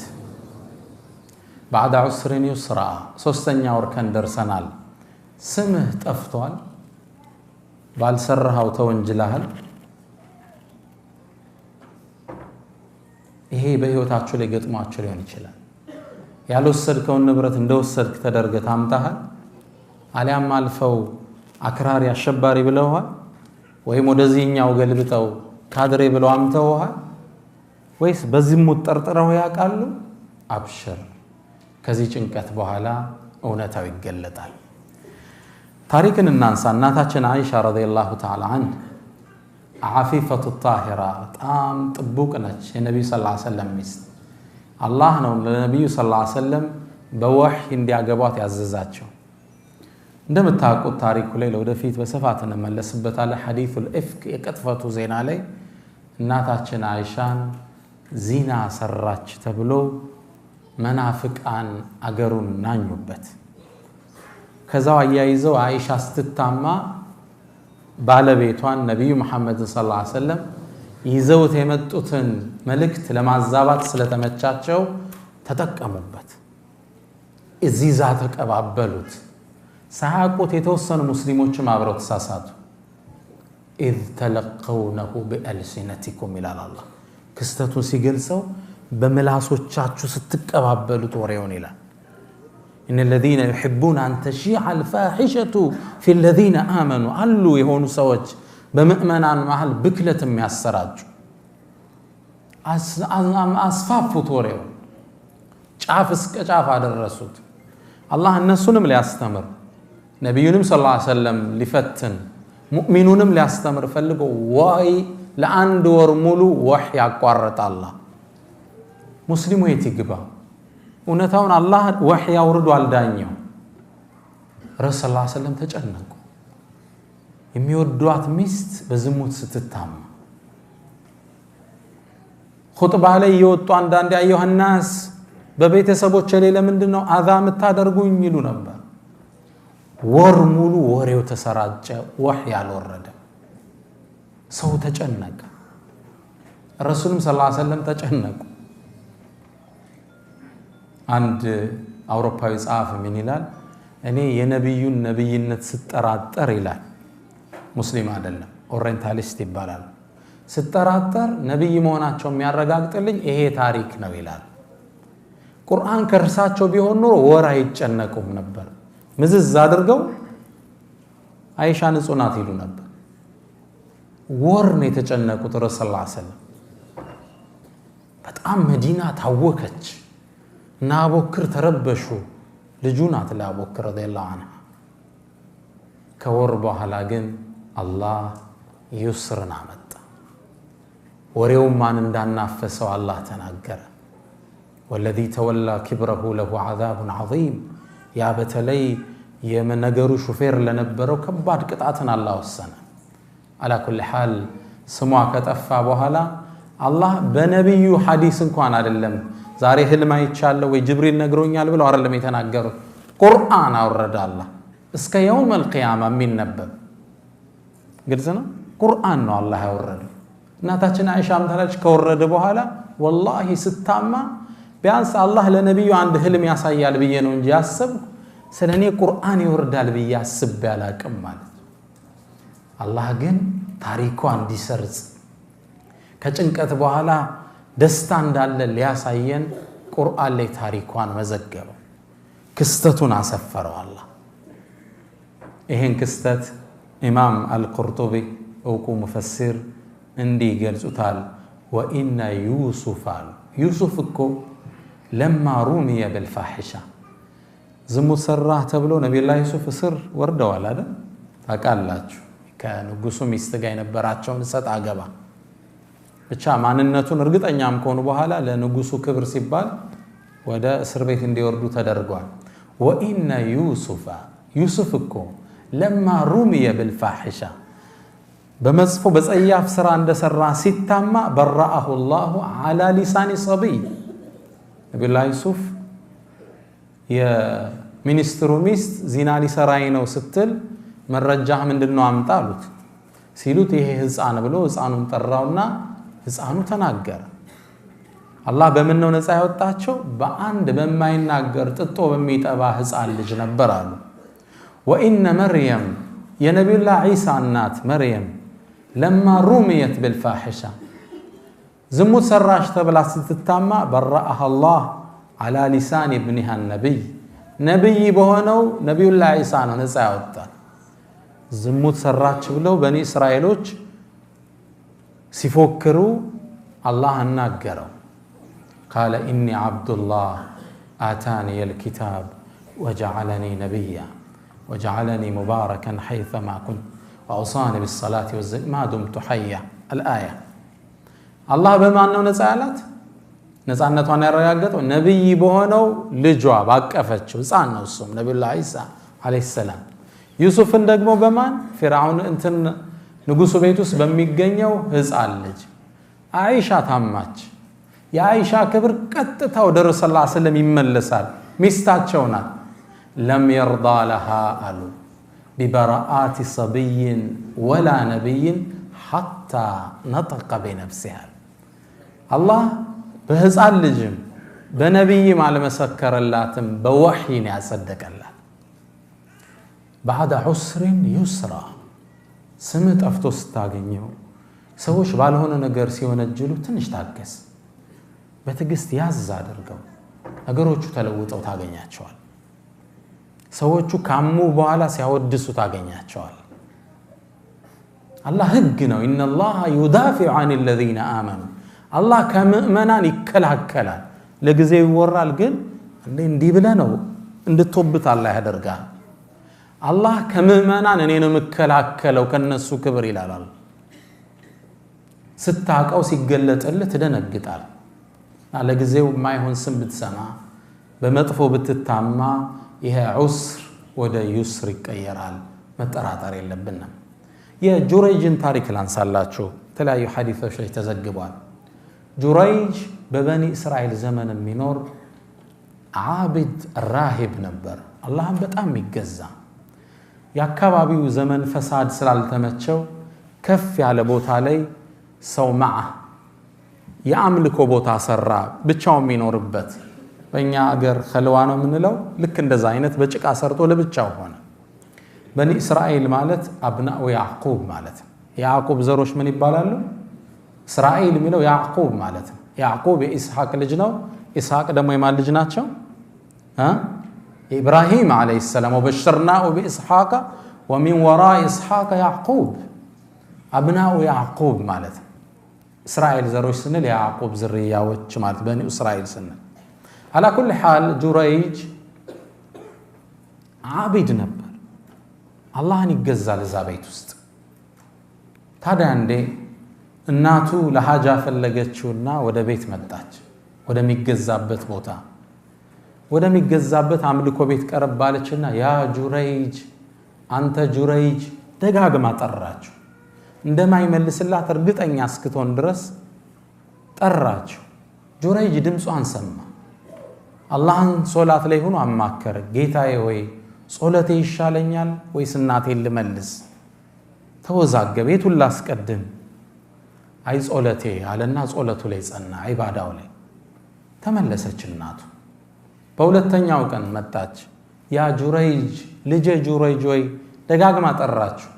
بعد عسر يسرا ሶስተኛ ወርከን ደርሰናል ስምህ ጠፍቷል ባልሰራው ተወንጅላል ይሄ በህይወታችሁ ላይ ገጥሟችሁ ሊሆን ይችላል ያልወሰድከው ንብረት እንደወሰድክ ተደርገ ታምጣሃል አሊያም አልፈው አክራሪ አሸባሪ ብለውሃል ወይም ወደዚህኛው ገልብጠው ካድሬ ብለው አምተውሃል ወይስ በዝሙት ጠርጥረው ያቃሉ አብሽር ከዚህ ጭንቀት በኋላ እውነታው ይገለጣል ታሪክን እናንሳ እናታችን አይሻ ረዲየላሁ ተዓላ ዐንሃ ዓፊፈቱ ጣሂራ በጣም ጥቡቅ ነች የነብዩ ሰለላሁ ዐለይሂ ወሰለም ሚስት አላህ ነው ለነብዩ ሰለላሁ ዐለይሂ ወሰለም በወህይ እንዲያገቧት ያዘዛቸው እንደምታውቁት ታሪኩ ላይ ለወደፊት በሰፋት እንመለስበታለን ሐዲሱል ኢፍክ የቅጥፈቱ ዜና ላይ እናታችን አይሻን ዚና ሰራች ተብሎ መናፍቃን አገሩን ናኙበት። ከዛው አያይዘው አይሻ ስትታማ ባለቤቷን ነብዩ መሐመድ ሰለላሁ ዐለይሂ ወሰለም ይዘውት የመጡትን መልእክት ለማዛባት ስለተመቻቸው ተጠቀሙበት። እዚዛ ተቀባበሉት። ሳያውቁት የተወሰኑ ሙስሊሞችም አብረው ተሳሳቱ። إذ تلقونه بألسنتكم ይላል አላህ። ክስተቱን ሲገልጸው በመላሶቻችሁ ስትቀባበሉት ወሬውን ይላል። إن الذين يحبون أن تشيع الفاحشة في الذين آمنوا አሉ የሆኑ ሰዎች በመእመናን መሃል ብክለት የሚያሰራጩ አስፋፉት ወሬውን ጫፍ እስከ ጫፍ አደረሱት። አላህ እነሱንም ሊያስተምር ነብዩንም ሰለላሁ ዐለይሂ ወሰለም ሊፈትን ሙእሚኑንም ሊያስተምር ፈልጎ ዋይ ለአንድ ወር ሙሉ ወህይ ያቋረጣል። ሙስሊሙ የት ይግባ? እውነታውን አላህ ወህይ ያውርዱ አልዳኛው። ረሱል ሰለላሁ ዐለይሂ ወሰለም ተጨነቁ። የሚወዷት ሚስት በዝሙት ስትታማ ኹጥባ ላይ የወጡ አንዳንድ አዩሃ الناس በቤተሰቦች ላይ ለምንድነው አዛ የምታደርጉኝ ይሉ ነበር። ወር ሙሉ ወሬው ተሰራጨ፣ ወህይ አልወረደ። ሰው ተጨነቀ። ረሱልም ሰለላሁ ዐለይሂ ወሰለም ተጨነቁ። አንድ አውሮፓዊ ጻፍ ምን ይላል? እኔ የነብዩን ነብይነት ስጠራጠር ይላል። ሙስሊም አይደለም፣ ኦሪየንታሊስት ይባላል። ስጠራጠር ነብይ መሆናቸው የሚያረጋግጥልኝ ይሄ ታሪክ ነው ይላል። ቁርአን ከርሳቸው ቢሆን ኖሮ ወር አይጨነቁም ነበር። ምዝዝ አድርገው አይሻ ንጹህ ናት ይሉ ነበር። ወር ነው የተጨነቁት። ረሱል ሰለላሁ ዐለይሂ ወሰለም በጣም መዲና ታወከች እና አቡበክር ተረበሹ። ልጁ ናት ለአቡበክር ረዲየላሁ ዐንሁ። ከወር በኋላ ግን አላህ ይስርን አመጣ። ወሬው ማን እንዳናፈሰው አላህ ተናገረ። والذي تولى كبره له عذاب عظيم ያ በተለይ የመነገሩ ሹፌር ለነበረው ከባድ ቅጣትን አላህ ወሰነ። على كل حال ስሟ ከጠፋ በኋላ አላህ በነብዩ ሐዲስ እንኳን አይደለም ዛሬ ህልም አይቻለሁ ወይ ጅብሪል ነግሮኛል ብለው አይደለም የተናገሩት። ቁርአን አወረደ አላህ እስከ يوم القيامه የሚነበብ ግልጽ ነው። ቁርአን ነው አላህ ያወረደው። እናታችን አይሻም ታላች ከወረደ በኋላ والله ስታማ ቢያንስ አላህ ለነብዩ አንድ ህልም ያሳያል ብዬ ነው እንጂ ያሰብ ስለኔ ቁርአን ይወርዳል ብዬ አስብ ያላቅም ማለት። አላህ ግን ታሪኳ እንዲሰርጽ ከጭንቀት በኋላ ደስታ እንዳለ ሊያሳየን ቁርአን ላይ ታሪኳን መዘገበው። ክስተቱን አሰፈረው አላህ። ይሄን ክስተት ኢማም አልቁርጡቢ ወቁ ሙፈሲር እንዲህ ገልጹታል። ወኢነ ዩሱፍ እኮ ለማ ሩሚየ بالفاحشه ዝሙት ሰራ ተብሎ ነብዩላህ ዩሱፍ እስር ወርደዋል አይደል? ታውቃላችሁ። ከንጉሱ ሚስት ጋር የነበራቸውን ሰጣ ገባ ብቻ ማንነቱን እርግጠኛም ከሆኑ በኋላ ለንጉሱ ክብር ሲባል ወደ እስር ቤት እንዲወርዱ ተደርጓል። ወኢነ ዩሱፍ እኮ ለማ ሩሚየ بالفاحشه በመጽፎ በጸያፍ ስራ እንደሰራ ሲታማ በራአሁ الله على لسان صبي ነብዩላህ ዩሱፍ የሚኒስትሩ ሚስት ዚና ሊሰራይ ነው ስትል መረጃህ ምንድነው አምጣሉት ሲሉት ይሄ ህፃን ብሎ ህፃኑን ጠራውና ህፃኑ ተናገረ። አላህ በምን ነው ነፃ ያወጣቸው? በአንድ በማይናገር ጥጦ በሚጠባ ህፃን ልጅ ነበር አሉ። ወኢነ መርየም የነብዩላህ ዒሳ እናት መርየም ለማ ሩሚየት بالفاحشه ዝሙት ሰራሽ ተብላ ስትታማ በራአህ الله على لسان ابنها النبي ነብይ በሆነው ነብዩላህ ዒሳ ነው ነፃ ያወጣል። ዝሙት ሰራች ብለው በኒ እስራኤሎች ሲፎክሩ አላህ አናገረው። قال اني عبد الله اتاني الكتاب وجعلني نبيا وجعلني مباركا حيثما كنت واوصاني بالصلاه والزكاه ما دمت حيا الايه الله በማን ነው ነፃ ያላት? ነፃነቷን ያረጋገጠው ነብይ በሆነው ልጇ ባቀፈችው ህፃን ነው። እሱም ነብዩላህ ዒሳ አለይሂ ሰላም። ዩሱፍን ደግሞ በማን? ፊርዓውን እንትን ንጉሱ ቤት ውስጥ በሚገኘው ህፃን ልጅ አይሻ ታማች። የአይሻ ክብር ቀጥታ ወደ ረሱል ሰለላሁ ዐለይሂ ወሰለም ይመለሳል። ሚስታቸው ናት። ለም የርዳ ለሃ አሉ ቢበራአት ሰብይን ወላ ነቢይን ሐታ ነጠቀ ቢነፍሲሃ። አላህ በህፃን ልጅም በነቢይም አልመሰከረላትም፣ በወሕይ ነው ያጸደቀላት። ባዕደ ዑስሪን ዩስራ። ስምህ ጠፍቶ ስታገኘው ሰዎች ባልሆነ ነገር ሲወነጅሉ ትንሽ ታገስ፣ በትዕግስት ያዝ አድርገው፣ ነገሮቹ ተለውጠው ታገኛቸዋል። ሰዎቹ ካሙ በኋላ ሲያወድሱ ታገኛቸዋል። አላህ ህግ ነው። ኢነላህ ዩዳፊዑ ዐን አልዘീന አመኑ። አላህ ከምእመናን ይከላከላል። ለጊዜው ይወራል፣ ግን እንዲህ ብለህ ነው እንድትወብት አላህ ያደርጋል። አላህ ከምእመናን እኔ ነው የምከላከለው ከነሱ ክብር ይላል። ስታቀው ሲገለጥልህ ትደነግጣል። ለጊዜው የማይሆን ስም ብትሰማ፣ በመጥፎ ብትታማ፣ ይሄ ዑስር ወደ ዩስር ይቀየራል። መጠራጠር የለብንም። የጁረይጅን ታሪክ ላንሳላችሁ። የተለያዩ ሐዲሶች ላይ ተዘግቧል። ጁረይጅ በበኒ እስራኤል ዘመን የሚኖር ዓቢድ ራሂብ ነበር። አላህን በጣም የሚገዛ። የአካባቢው ዘመን ፈሳድ ስላልተመቸው ከፍ ያለ ቦታ ላይ ሰው ማዓ የአምልኮ ቦታ ሰራ፣ ብቻው የሚኖርበት። በእኛ አገር ኸልዋ ነው የምንለው። ልክ እንደዛ አይነት በጭቃ ሰርቶ ለብቻው ሆነ። በኒ እስራኤል ማለት አብናኡ ያዕቁብ ማለት ነው። የያዕቁብ ዘሮች ምን ይባላሉ? እስራኤል የሚለው ያዕቁብ ማለት ነው። ያዕቁብ የኢስሐቅ ልጅ ነው። ኢስሐቅ ደግሞ የማን ልጅ ናቸው? ኢብራሂም ዓለይሂ ሰላም። ወበሸርናሁ ቢኢስሐቅ ወሚን ወራኢ ኢስሐቅ ያዕቁብ። አብናኡ ያዕቁብ ማለት ነው። እስራኤል ዘሮች ስንል የያዕቁብ ዝርያዎች ማለት በኒ እስራኤል ስንል። አላ ኩል ሓል ጁረይጅ ዓቢድ ነበር። አላህን ይገዛል እዛ ቤት ውስጥ። ታዲያ እንዴ እናቱ ለሃጃ ፈለገችውና ወደ ቤት መጣች። ወደሚገዛበት ቦታ ወደሚገዛበት አምልኮ ቤት ቀረባለችና ያ ጁረይጅ፣ አንተ ጁረይጅ ደጋግማ ጠራችው። እንደማይመልስላት እርግጠኛ እስክትሆን ድረስ ጠራችው። ጁረይጅ ድምጿን ሰማ። አላህን ሶላት ላይ ሆኖ አማከረ። ጌታዬ ሆይ ጾለቴ ይሻለኛል ወይስ እናቴን ልመልስ? ተወዛገበ። የቱን ላስቀድም? አይ ጾለቴ አለና ጾለቱ ላይ ጸና፣ ዒባዳው ላይ ተመለሰች እናቱ። በሁለተኛው ቀን መጣች። ያ ጁረይጅ፣ ልጄ ጁረይጅ ወይ ደጋግማ ጠራችው።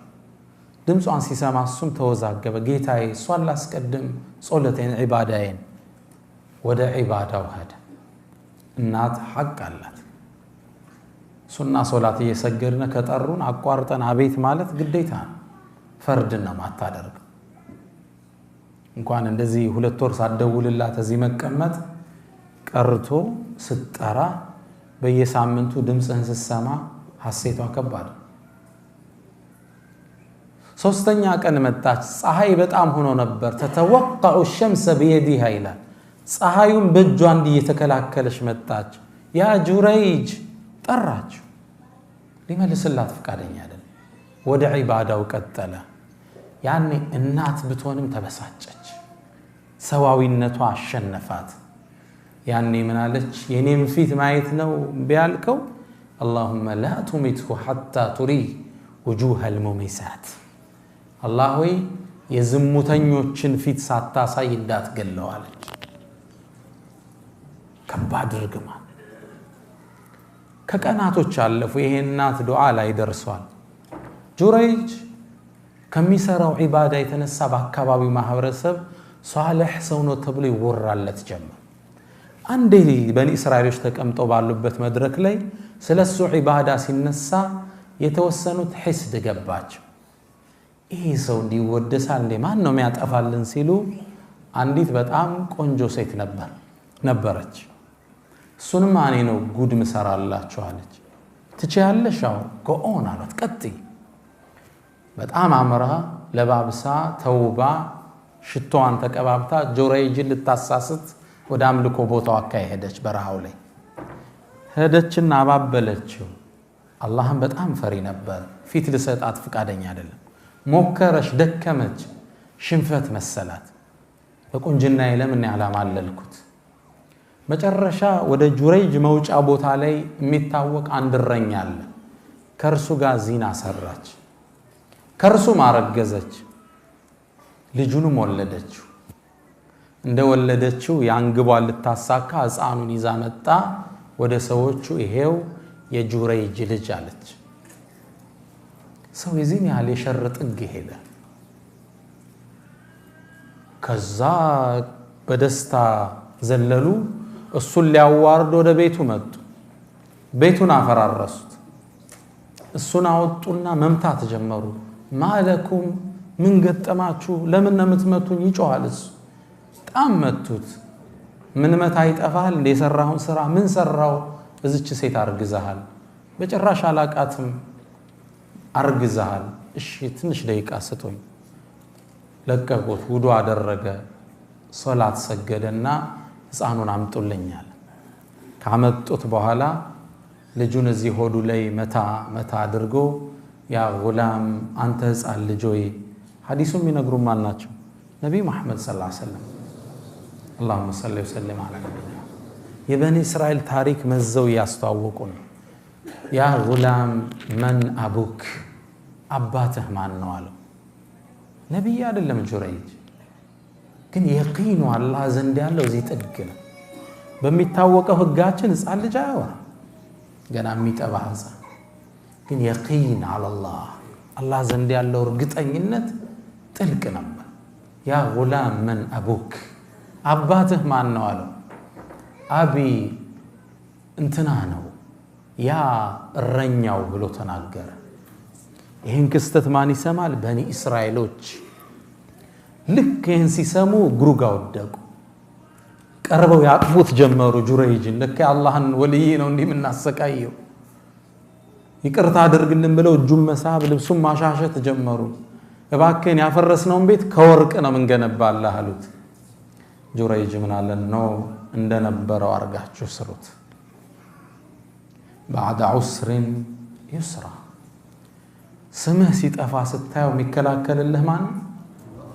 ድምጿን ሲሰማ እሱም ተወዛገበ። ጌታዬ እሷን ላስቀድም ጾለቴን ዒባዳዬን? ወደ ዒባዳው ሄደ። እናት ሐቅ አላት። ሱና ሶላት እየሰገድን ከጠሩን አቋርጠን አቤት ማለት ግዴታ ነው። ፈርድን ነው ማታደርገው። እንኳን እንደዚህ 2 ወር ሳትደውልላት እዚህ መቀመጥ ቀርቶ ስትጠራ በየሳምንቱ ድምፅህን ስትሰማ ሐሴቷ ከባድ። ሶስተኛ ቀን መጣች። ፀሐይ በጣም ሆኖ ነበር። ተተወቀዑ الشمس بيدها ይላል። ፀሐዩን በእጇ እንዲህ የተከላከለች መጣች። ያ ጁረይጅ ጠራችው። ሊመልስላት ፈቃደኛ አይደለም። ወደ ዒባዳው ቀጠለ። ያኔ እናት ብትሆንም ተበሳጨች። ሰዋዊነቷ አሸነፋት። ያኔ ምን አለች? የኔም ፊት ማየት ነው ቢያልከው اللهم لا تمته حتى تري وجوه المميسات። አላህ ሆይ የዝሙተኞችን ፊት ሳታሳይ እንዳትገለው አለች። ከባድ ርግማን። ከቀናቶች አለፉ። ይሄ እናት ዱዓ ላይ ደርሷል። ጁረይጅ ከሚሰራው ዒባዳ የተነሳ በአካባቢው ማህበረሰብ ሷሊህ ሰው ነው ተብሎ ይወራለት ጀመር። አንዴ በኒ እስራኤሎች ተቀምጠው ባሉበት መድረክ ላይ ስለሱ ዒባዳ ሲነሳ የተወሰኑት ሒስድ ገባቸው። ይሄ ሰው እንዲወደሳል እንዴ? ማን ነው የሚያጠፋልን ሲሉ አንዲት በጣም ቆንጆ ሴት ነበረች። እሱንም እኔ ነው ጉድ ምሰራላችሁ አለች። ትችያለሽ? አዎ ጎኦን አላት። ቀጥይ። በጣም አምራ ለባብሳ ተውባ ሽቶዋን ተቀባብታ ጁረይጅን ልታሳስት ወደ አምልኮ ቦታው አካሄደች። በረሃው ላይ ሄደችና አባበለችው። አላህን በጣም ፈሪ ነበር። ፊት ልሰጣት ፈቃደኛ አይደለም። ሞከረች፣ ደከመች፣ ሽንፈት መሰላት። በቁንጅና ለምን ያላማለልኩት መጨረሻ ወደ ጁረይጅ መውጫ ቦታ ላይ የሚታወቅ አንድ እረኛ አለ ከርሱ ጋር ዚና ሰራች ከርሱ ማረገዘች ልጁንም ወለደችው እንደወለደችው ያንግቧል ልታሳካ ሕፃኑን ይዛ መጣ ወደ ሰዎቹ ይሄው የጁረይጅ ልጅ አለች ሰው የዚህን ያህል የሸር ጥግ ሄደ ከዛ በደስታ ዘለሉ እሱን ሊያዋርድ ወደ ቤቱ መጡ ቤቱን አፈራረሱት እሱን አወጡና መምታት ጀመሩ ማለኩም ምን ገጠማችሁ ለምን ነው የምትመቱኝ ይጮሃል እሱ በጣም መቱት ምን መታ ይጠፋል እንደ የሰራውን ስራ ምን ሰራው እዚች ሴት አርግዛሃል በጭራሽ አላቃትም አርግዛሃል እሺ ትንሽ ደቂቃ ስጡኝ ለቀቁት ውዱ አደረገ ሶላት ሰገደና ሕፃኑን አምጡልኛል ካመጡት በኋላ ልጁን እዚህ ሆዱ ላይ መታ አድርጎ ያ ጉላም አንተ ሕፃን ልጅ ሆይ ሐዲሱም ይነግሩም ማናቸው ነብዩ መሐመድ ሰለላሁ ዐለይሂ ወሰለም اللهم صل وسلم على نبينا የበኒ እስራኤል ታሪክ መዘው ያስተዋወቁን ያ ጉላም من ابوك አባትህ ማን ነው አለው ነብይ አይደለም ጁረይጅ ግን የቂኑ አላህ ዘንድ ያለው እዚህ ጥግ ነው በሚታወቀው ህጋችን ሕፃን ልጅ አይወራ ገና የሚጠባ ሕፃን ግን የቂን አላህ አላህ ዘንድ ያለው እርግጠኝነት ጥልቅ ነበር ያ ጉላም من ابوك አባትህ ማን ነው አለው አቢ እንትና ነው ያ እረኛው ብሎ ተናገረ ይሄን ክስተት ማን ይሰማል በኒ እስራኤሎች ልክ ይሄን ሲሰሙ ግሩጋ ወደቁ ቀርበው ያጥፉት ጀመሩ ጁረይጅን ለካ አላህን ወልይ ነው እንደምናሰቃየው ይቅርታ አድርግልን ብለው እጁን መሳብ ልብሱን ማሻሸት ጀመሩ እባከን ያፈረስነውን ቤት ከወርቅ ነው ምንገነባላህ አሉት ጁረይጅ ምን አለ ነው እንደነበረው አርጋችሁ ስሩት بعد عسر يسرا ስምህ ሲጠፋ ስታየው የሚከላከልልህ ማን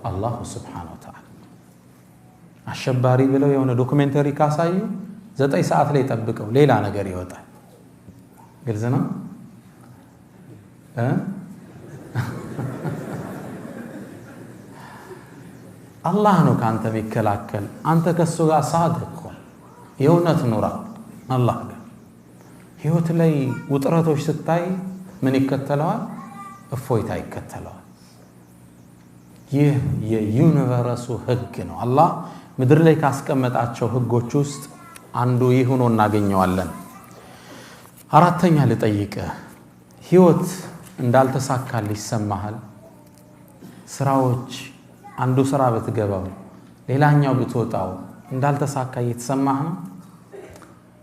አላህ Subhanahu Wa Ta'ala አሸባሪ ብለው የሆነ ዶክመንተሪ ካሳዩ 9 ሰዓት ላይ ጠብቀው ሌላ ነገር ይወጣል ግልጽ ነው አላህ ነው ካንተ የሚከላከል አንተ ከሱ ጋር ሳድቅ የእውነት ኑራ አላህ ጋር ህይወት ላይ ውጥረቶች ስታይ ምን ይከተለዋል እፎይታ ይከተለዋል ይህ የዩኒቨርሱ ህግ ነው አላህ ምድር ላይ ካስቀመጣቸው ህጎች ውስጥ አንዱ ይህ ሆኖ እናገኘዋለን አራተኛ ልጠይቀ ህይወት እንዳልተሳካል ይሰማሃል ስራዎች አንዱ ስራ በትገባው ሌላኛው ብትወጣው እንዳልተሳካ እየተሰማህ ነው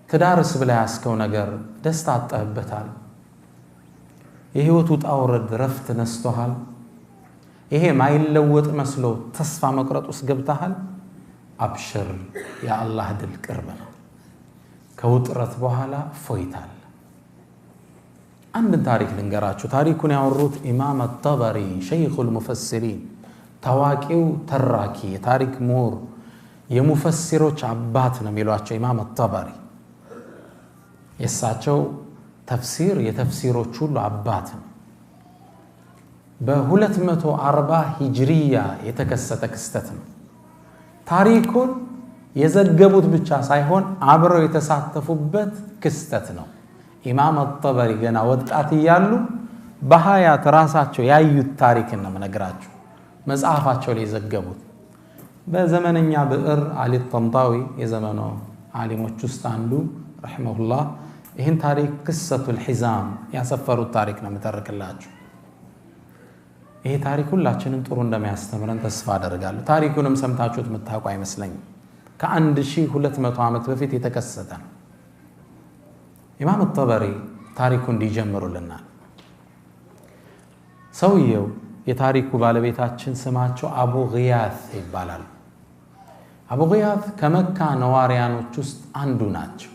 ትዳርስ ብላ ያስከው ነገር ደስታ አጣህበታል የህይወቱ ጣውረድ ረፍት ነስተሃል ይሄ ማይለወጥ መስሎ ተስፋ መቅረጥ ውስጥ ገብተሃል አብሽር ያ አላህ ድል ቅርብ ነው ከውጥረት በኋላ ፎይታል አንድ ታሪክ ልንገራችሁ ታሪኩን ያወሩት ኢማም አጣበሪ ሸይኹል ሙፈሲሪን ታዋቂው ተራኪ የታሪክ ምሁር የሙፈሲሮች አባት ነው የሚሏቸው ኢማም አጣበሪ የሳቸው ተፍሲር የተፍሲሮች ሁሉ አባት ነው በ240 ሂጅሪያ የተከሰተ ክስተት ነው ታሪኩን የዘገቡት ብቻ ሳይሆን አብረው የተሳተፉበት ክስተት ነው ኢማም አጣበሪ ገና ወጣት ይያሉ በሐያት ራሳቸው ያዩት ታሪክ ነው መነግራችሁ መጽሐፋቸው ላይ ዘገቡት በዘመነኛ ብዕር አሊ ጠምጣዊ የዘመኑ ዓሊሞች ውስጥ አንዱ ረሂመሁላህ ይህን ታሪክ ቅሰቱል ሒዛም ያሰፈሩት ታሪክ ነው መተረክላችሁ ይሄ ታሪክ ሁላችንም ጥሩ እንደሚያስተምረን ተስፋ አደርጋለሁ ታሪኩንም ሰምታችሁት መታቋ አይመስለኝም ከ1200 ዓመት በፊት የተከሰተ ነው ኢማም አጣበሪ ታሪኩን እንዲጀምሩልናል ሰውየው የታሪኩ ባለቤታችን ስማቸው አቡ ግያት ይባላል አቡ ግያት ከመካ ነዋሪያኖች ውስጥ አንዱ ናቸው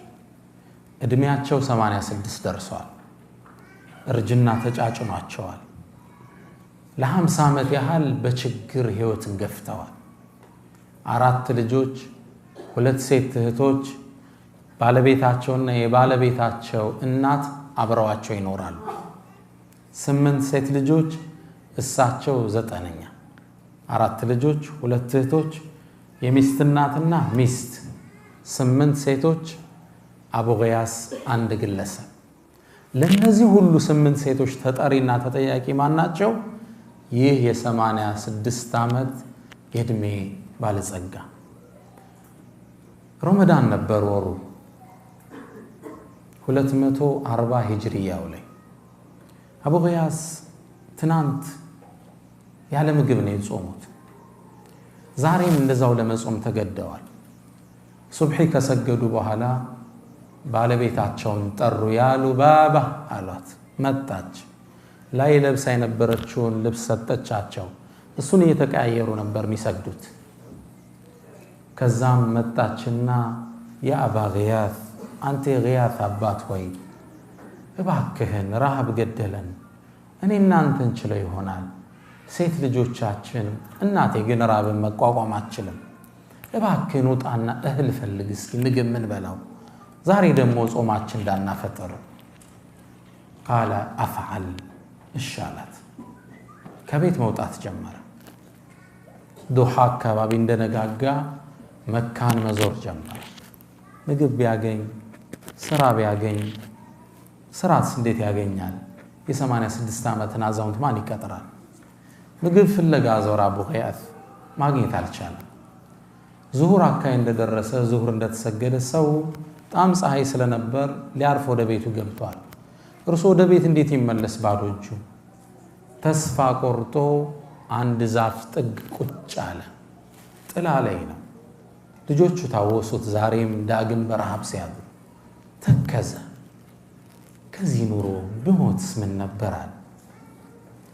እድሜያቸው 86 ደርሷል እርጅና ተጫጭኗቸዋል ለ50 ዓመት ያህል በችግር ህይወትን ገፍተዋል 4 ልጆች 2 ሴት እህቶች ባለቤታቸውና የባለቤታቸው እናት አብረዋቸው ይኖራሉ 8 ሴት ልጆች እሳቸው 9ኛ 4 ልጆች 2 እህቶች የሚስት እናትና ሚስት 8 ሴቶች አቡ ጊያስ አንድ ግለሰብ ለነዚህ ሁሉ 8 ሴቶች ተጠሪና ተጠያቂ ማናቸው ይህ የ86 ዓመት የእድሜ ባለጸጋ ረመዳን ነበር ወሩ 240 ሂጅሪያው ላይ አቡ ጊያስ ትናንት ያለ ምግብ ነው የጾሙት ዛሬም እንደዛው ለመጾም ተገደዋል ሱብሒ ከሰገዱ በኋላ ባለቤታቸውን ጠሩ ያሉ ባባ አሏት መጣች ላይ ለብሳ የነበረችውን ልብስ ሰጠቻቸው እሱን እየተቀያየሩ ነበር የሚሰግዱት ከዛም መጣችና ያ አባ ጊያስ አንተ ጊያስ አባት ሆይ እባክህን ረሃብ ገደለን እኔ እናንተን ችለው ይሆናል ሴት ልጆቻችን እናቴ ግን ረሃብን መቋቋም አትችልም እባክህን ውጣና እህል ፈልግ እስኪ ምግብ ምን በላው ዛሬ ደግሞ ጾማችን እንዳናፈጥር قال افعل الشالات ከቤት መውጣት ጀመረ ዱሃ አካባቢ እንደነጋጋ መካን መዞር ጀመረ ምግብ ቢያገኝ ስራ ቢያገኝ ስራስ እንዴት ያገኛል የ86 ዓመትን አዛውንት ማን ይቀጥራል ምግብ ፍለጋ ዞር አቡ ጊያስ ማግኘት አልቻለም ዙሁር አካባቢ እንደደረሰ ዙሁር እንደተሰገደ ሰው ጣም ፀሐይ ስለነበር ሊያርፍ ወደ ቤቱ ገብቷል እርሱ ወደ ቤት እንዴት ይመለስ ባዶ እጁ ተስፋ ቆርጦ አንድ ዛፍ ጥግ ቁጭ አለ ጥላ ላይ ነው ልጆቹ ታወሱት ዛሬም ዳግም በረሃብ ሲያድሩ ተከዘ ከዚህ ኑሮ ብሞትስ ምን ነበራል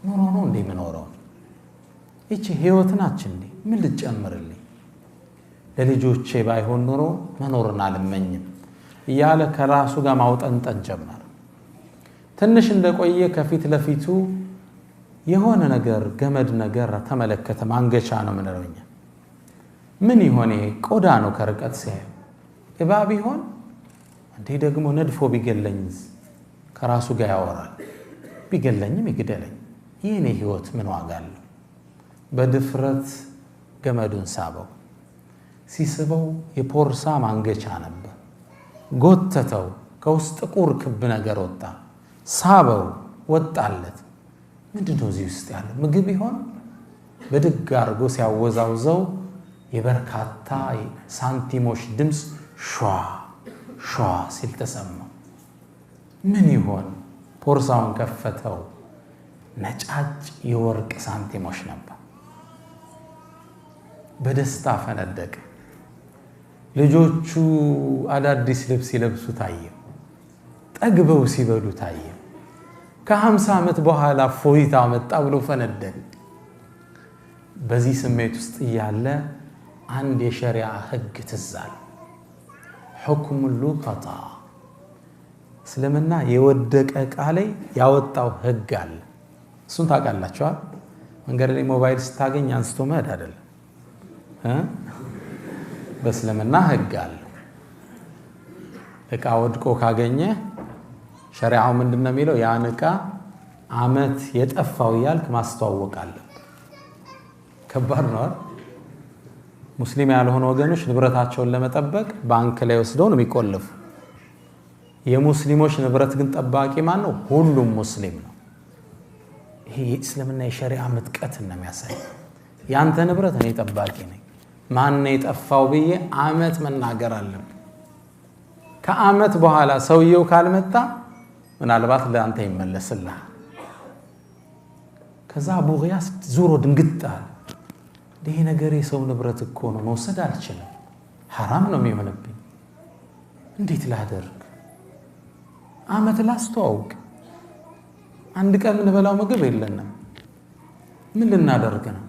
ኑሮ ነው እንዴ ምኖረው እቺ ህይወት ናች እንዴ ምን ልጨምርልኝ ለልጆቼ ባይሆን ኑሮ መኖርን አልመኝም እያለ ከራሱ ጋር ማውጠንጠን ጀመረ ትንሽ እንደቆየ ከፊት ለፊቱ የሆነ ነገር ገመድ ነገር ተመለከተ ማንገቻ ነው ምንለውኛ ምን ይሆን ቆዳ ነው ከርቀት ሲያይ እባብ ይሆን እንዴ ደግሞ ነድፎ ቢገለኝስ ከራሱ ጋር ያወራል ቢገለኝም ይግደለኝ የኔ ህይወት ምን ዋጋ አለው በድፍረት ገመዱን ሳበው ሲስበው የፖርሳ ማንገቻ ነበር ጎተተው ከውስጥ ጥቁር ክብ ነገር ወጣ ሳበው ወጣለት ምንድነው እዚህ ውስጥ ያለው ምግብ ይሆን በድግ አርጎ ሲያወዛውዘው የበርካታ ሳንቲሞች ድምጽ ሿ ሿ ሲል ተሰማ ምን ይሆን ፖርሳውን ከፈተው ነጫጭ የወርቅ ሳንቲሞች ነበር በደስታ ፈነደቀ ልጆቹ አዳዲስ ልብስ ይለብሱ ታየ ጠግበው ሲበሉ ታየ ከ50 ዓመት በኋላ ፎይታ መጣ ብሎ ፈነደቀ በዚህ ስሜት ውስጥ ያለ አንድ የሸሪዓ ህግ ትዛል حكم اللقطة እስልምና የወደቀ ቃል ያወጣው ህግ አለ እሱን ታውቃላችሁ መንገድ ላይ ሞባይል ስታገኝ አንስቶ መሄድ አይደለም በእስልምና ህግ አለ እቃ ወድቆ ካገኘ ሸሪዓው ምንድነው የሚለው ያን እቃ አመት የጠፋው ያልክ ማስተዋወቅ አለ ከባድ ነው ሙስሊም ያልሆኑ ወገኖች ንብረታቸውን ለመጠበቅ ባንክ ላይ ወስደው ነው የሚቆልፉ የሙስሊሞች ንብረት ግን ጠባቂ ማን ነው ሁሉም ሙስሊም ነው ይሄ እስልምና የሸሪዓ ምጥቀት ነው የሚያሳይ ያንተ ንብረት እኔ ጠባቂ ነኝ ማን ነው የጠፋው ብዬ አመት መናገር አለብኝ ከአመት በኋላ ሰውየው ካልመጣ ምናልባት ለአንተ ይመለስልህ ከዛ አቡ ጊያስ ዙሮ ድንግጣል ይሄ ነገር የሰው ንብረት እኮ ነው መውሰድ አልችልም حرام ነው የሚሆንብኝ እንዴት ላደርግ አመት ላስተዋውቅ አንድ ቀን ምን በላው ምግብ የለንም ምን ልናደርግ ነው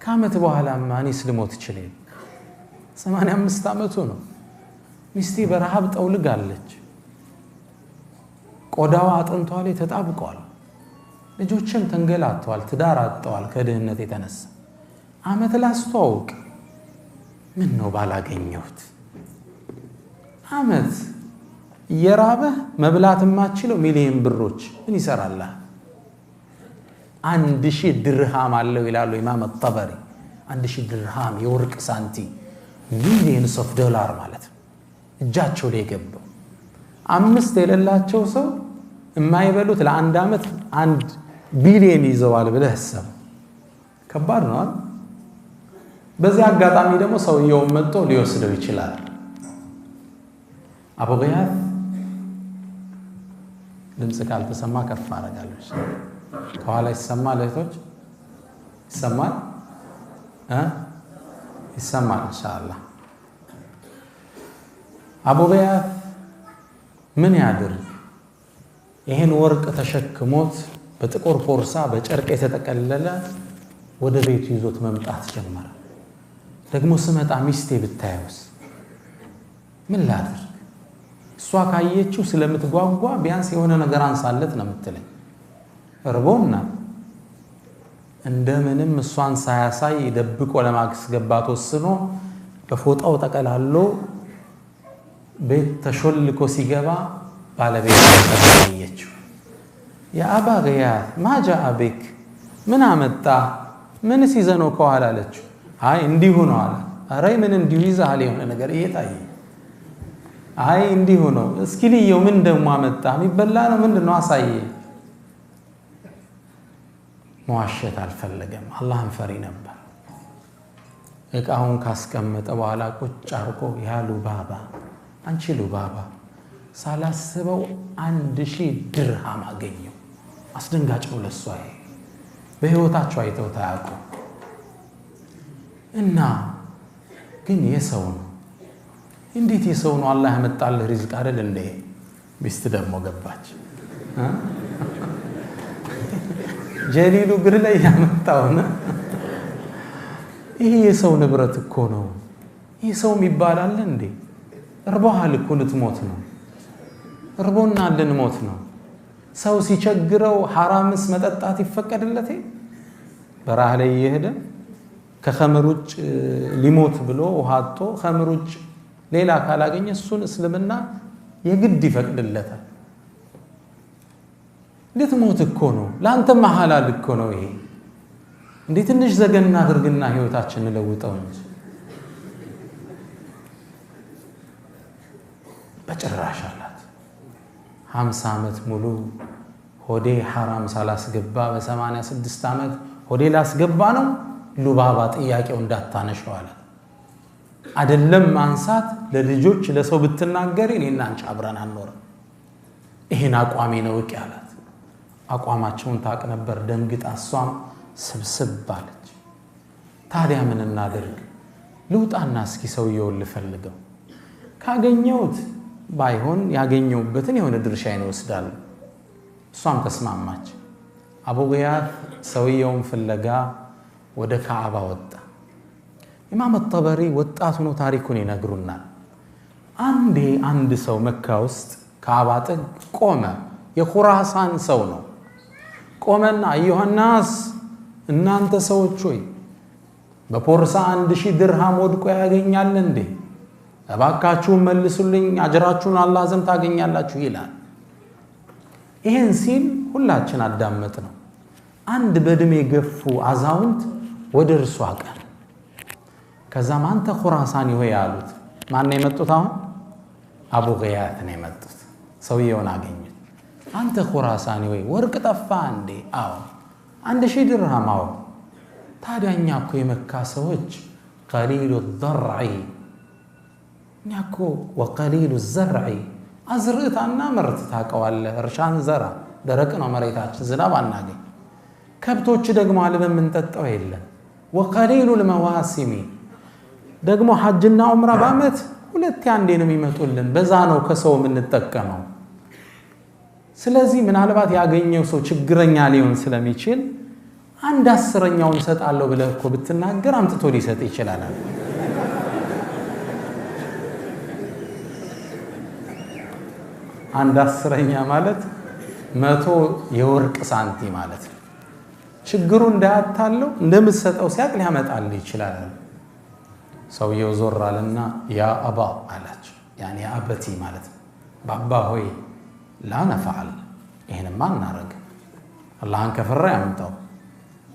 ከአመት በኋላ ማን ይስልሞት ይችላል 85 አመቱ ነው ሚስቴ በረሃብ ጠውልጋለች ቆዳዋ አጥንቷ ላይ ተጣብቋል ልጆችም ተንገላተዋል ትዳር አጥተዋል ከድህነት የተነሳ አመት ላስተዋውቅ ምን ነው ባላገኘሁት አመት የራበህ መብላት ማችለው ሚሊዮን ብሮች ምን ይሰራል 1000 ድርሃም አለው ይላሉ ኢማም አልጠበሪ 1000 ድርሃም የወርቅ ሳንቲ ሚሊዮንስ ኦፍ ዶላር ማለት እጃቸው ላይ ገባው 5 የሌላቸው ሰው የማይበሉት ለአንድ አመት 1 ቢሊዮን ይዘዋል ብለህ አሰብ ከባድ ነው በዚህ አጋጣሚ ደግሞ ሰውየው መጥቶ ሊወስደው ይችላል አቡ ገያት ድምጽ ካልተሰማ ከፍ አረጋለሁ ከኋላ ይሰማል እህቶች ይሰማል ይሰማል ኢንሻአላህ አቡ ገያት ምን ያድርግ ይሄን ወርቅ ተሸክሞት በጥቁር ፖርሳ በጨርቅ የተጠቀለለ ወደ ቤቱ ይዞት መምጣት ጀመረ ደግሞ ስመጣ ሚስቴ ብታዩስ ምን ላድርግ እሷ ካየችው ስለምትጓጓ ቢያንስ የሆነ ነገር አንሳለት ነው የምትለኝ እርቦና እንደምንም እሷን ሳያሳይ ደብቆ ለማስገባት ወስኖ በፎጣው ተቀላሎ ቤት ተሾልኮ ሲገባ ባለቤት ተቀየችው የአባ ገያት ማጃ አቤክ ምን አመጣ ምን ሲዘነው ከኋላ አለችው አይ እንዲሁ ነው አለ አሬ ምን እንዲሁ ይዛል የሆነ ነገር እየታየ አይ እንዲሁ ነው እስኪ ልየው ምን ደሞ አመጣ የሚበላ ነው ምንድነው አሳየ መዋሸት አልፈለገም አላህን ፈሪ ነበር እቃውን ካስቀመጠ በኋላ ቁጭ አርቆ ያሉ ባባ አንቺ ሉባባ ሳላስበው 1000 ድርሃም አገኘው አስደንጋጭ ነው ለሷ በህይወታቸው አይተው ታያቁ እና ግን የሰው ነው እንዴት የሰው ነው አላህ ያመጣልህ ሪዝቅ አይደል እንዴ ሚስት ደግሞ ገባች ጀሊሉ ግር ላይ ያመጣውና ይሄ የሰው ንብረት እኮ ነው ይሄ ሰው ይባላል እንዴ እርባሃል እኮ ልትሞት ነው እርቦና ልንሞት ነው ሰው ሲቸግረው حرامስ መጠጣት ይፈቀድለቴ በራህ ላይ ይሄደ ከኸምሩጭ ሊሞት ብሎ ወሃቶ ኸምሩጭ ሌላ ካላገኘ እሱን እስልምና የግድ ይፈቅድለታል ልትሞት እኮ ነው ላንተ መሐላል እኮ ነው ይሄ እንዴ ትንሽ ዘገና አድርግና ህይወታችንን ለውጠው እንጂ በጭራሽ አላት 50 አመት ሙሉ ሆዴ حرام ሳላስገባ በ86 አመት ሆዴ ላስገባ ነው ሉባባ ጥያቄው እንዳታነሽው አለ አይደለም ማንሳት ለልጆች ለሰው ብትናገሪ እኔና አንቺ አብረን አንኖር ይሄን አቋሚ ነው ያላት አቋማቸውን ታቅ ነበር ደንግጣ እሷም ስብስብ ባለች ታዲያ ምን እናደርግ ልውጣና እስኪ ሰውየው ልፈልገው ካገኘውት ባይሆን ያገኘውበትን የሆነ ድርሻዬን ወስዳል እሷም ተስማማች አቡ ገያት ሰውየውን ፍለጋ ወደ ካዕባ ወጣ ኢማም አልጠበሪ ወጣቱ ነው ታሪኩን ይነግሩናል አንድ ሰው መካ ውስጥ ካዕባ ጥግ ቆመ የኹራሳን ሰው ነው ቆመና አዩሃናስ እናንተ ሰዎች ሆይ በፖርሳ 1000 ድርሃም ወድቆ ያገኛል እንዴ እባካችሁ መልሱልኝ አጅራችሁን አላህ ዘንድ ታገኛላችሁ ይላል ይሄን ሲል ሁላችን አዳመጥ ነው አንድ በእድሜ ገፉ አዛውንት ወደ እርሱ አቀር ከዛም አንተ ኹራሳኒ ሆይ ያሉት ማን የመጡት አሁን አቡ ገያት ነው የመጡት ሰውየውን አገኙት አንተ ኹራሳኒ ሆይ ወርቅ ጠፋ እንዴ አዎ 1000 ድርሃም አዎ ታዲያኛ እኮ የመካ ሰዎች قليل الضرع ኛኮ وقليل الزرع አዝርዕታና ምርት ታቀዋለ እርሻን ዘራ ደረቅ ነው መሬታችን ዝናብ አናገኝ ከብቶች ደግሞ አልበም እንጠጣው የለም وقليل المواسم ደግሞ ሐጅና ዑምራ በአመት ሁለት አንዴ ነው የሚመጡልን በዛ ነው ከሰው ምን ተጠቀመው ስለዚህ ምናልባት ያገኘው ሰው ችግረኛ ሊሆን ስለሚችል አንድ 10ኛውን ሰጣለው ብለህ እኮ ብትናገር አምጥቶ ሊሰጥ ይችላል አንድ 10ኛ ማለት 100 የወርቅ ሳንቲ ማለት ችግሩ እንዳያታለው እንደምትሰጠው ሲያቅ ሊያመጣል ይችላል ሰውየው ዞር አለና ያ አባ አላቸው። ያኔ አበቲ ማለት ባባ ሆይ ላ ነፈዓል ይሄንማ እናረግ አላህን ከፈራ ያምጣው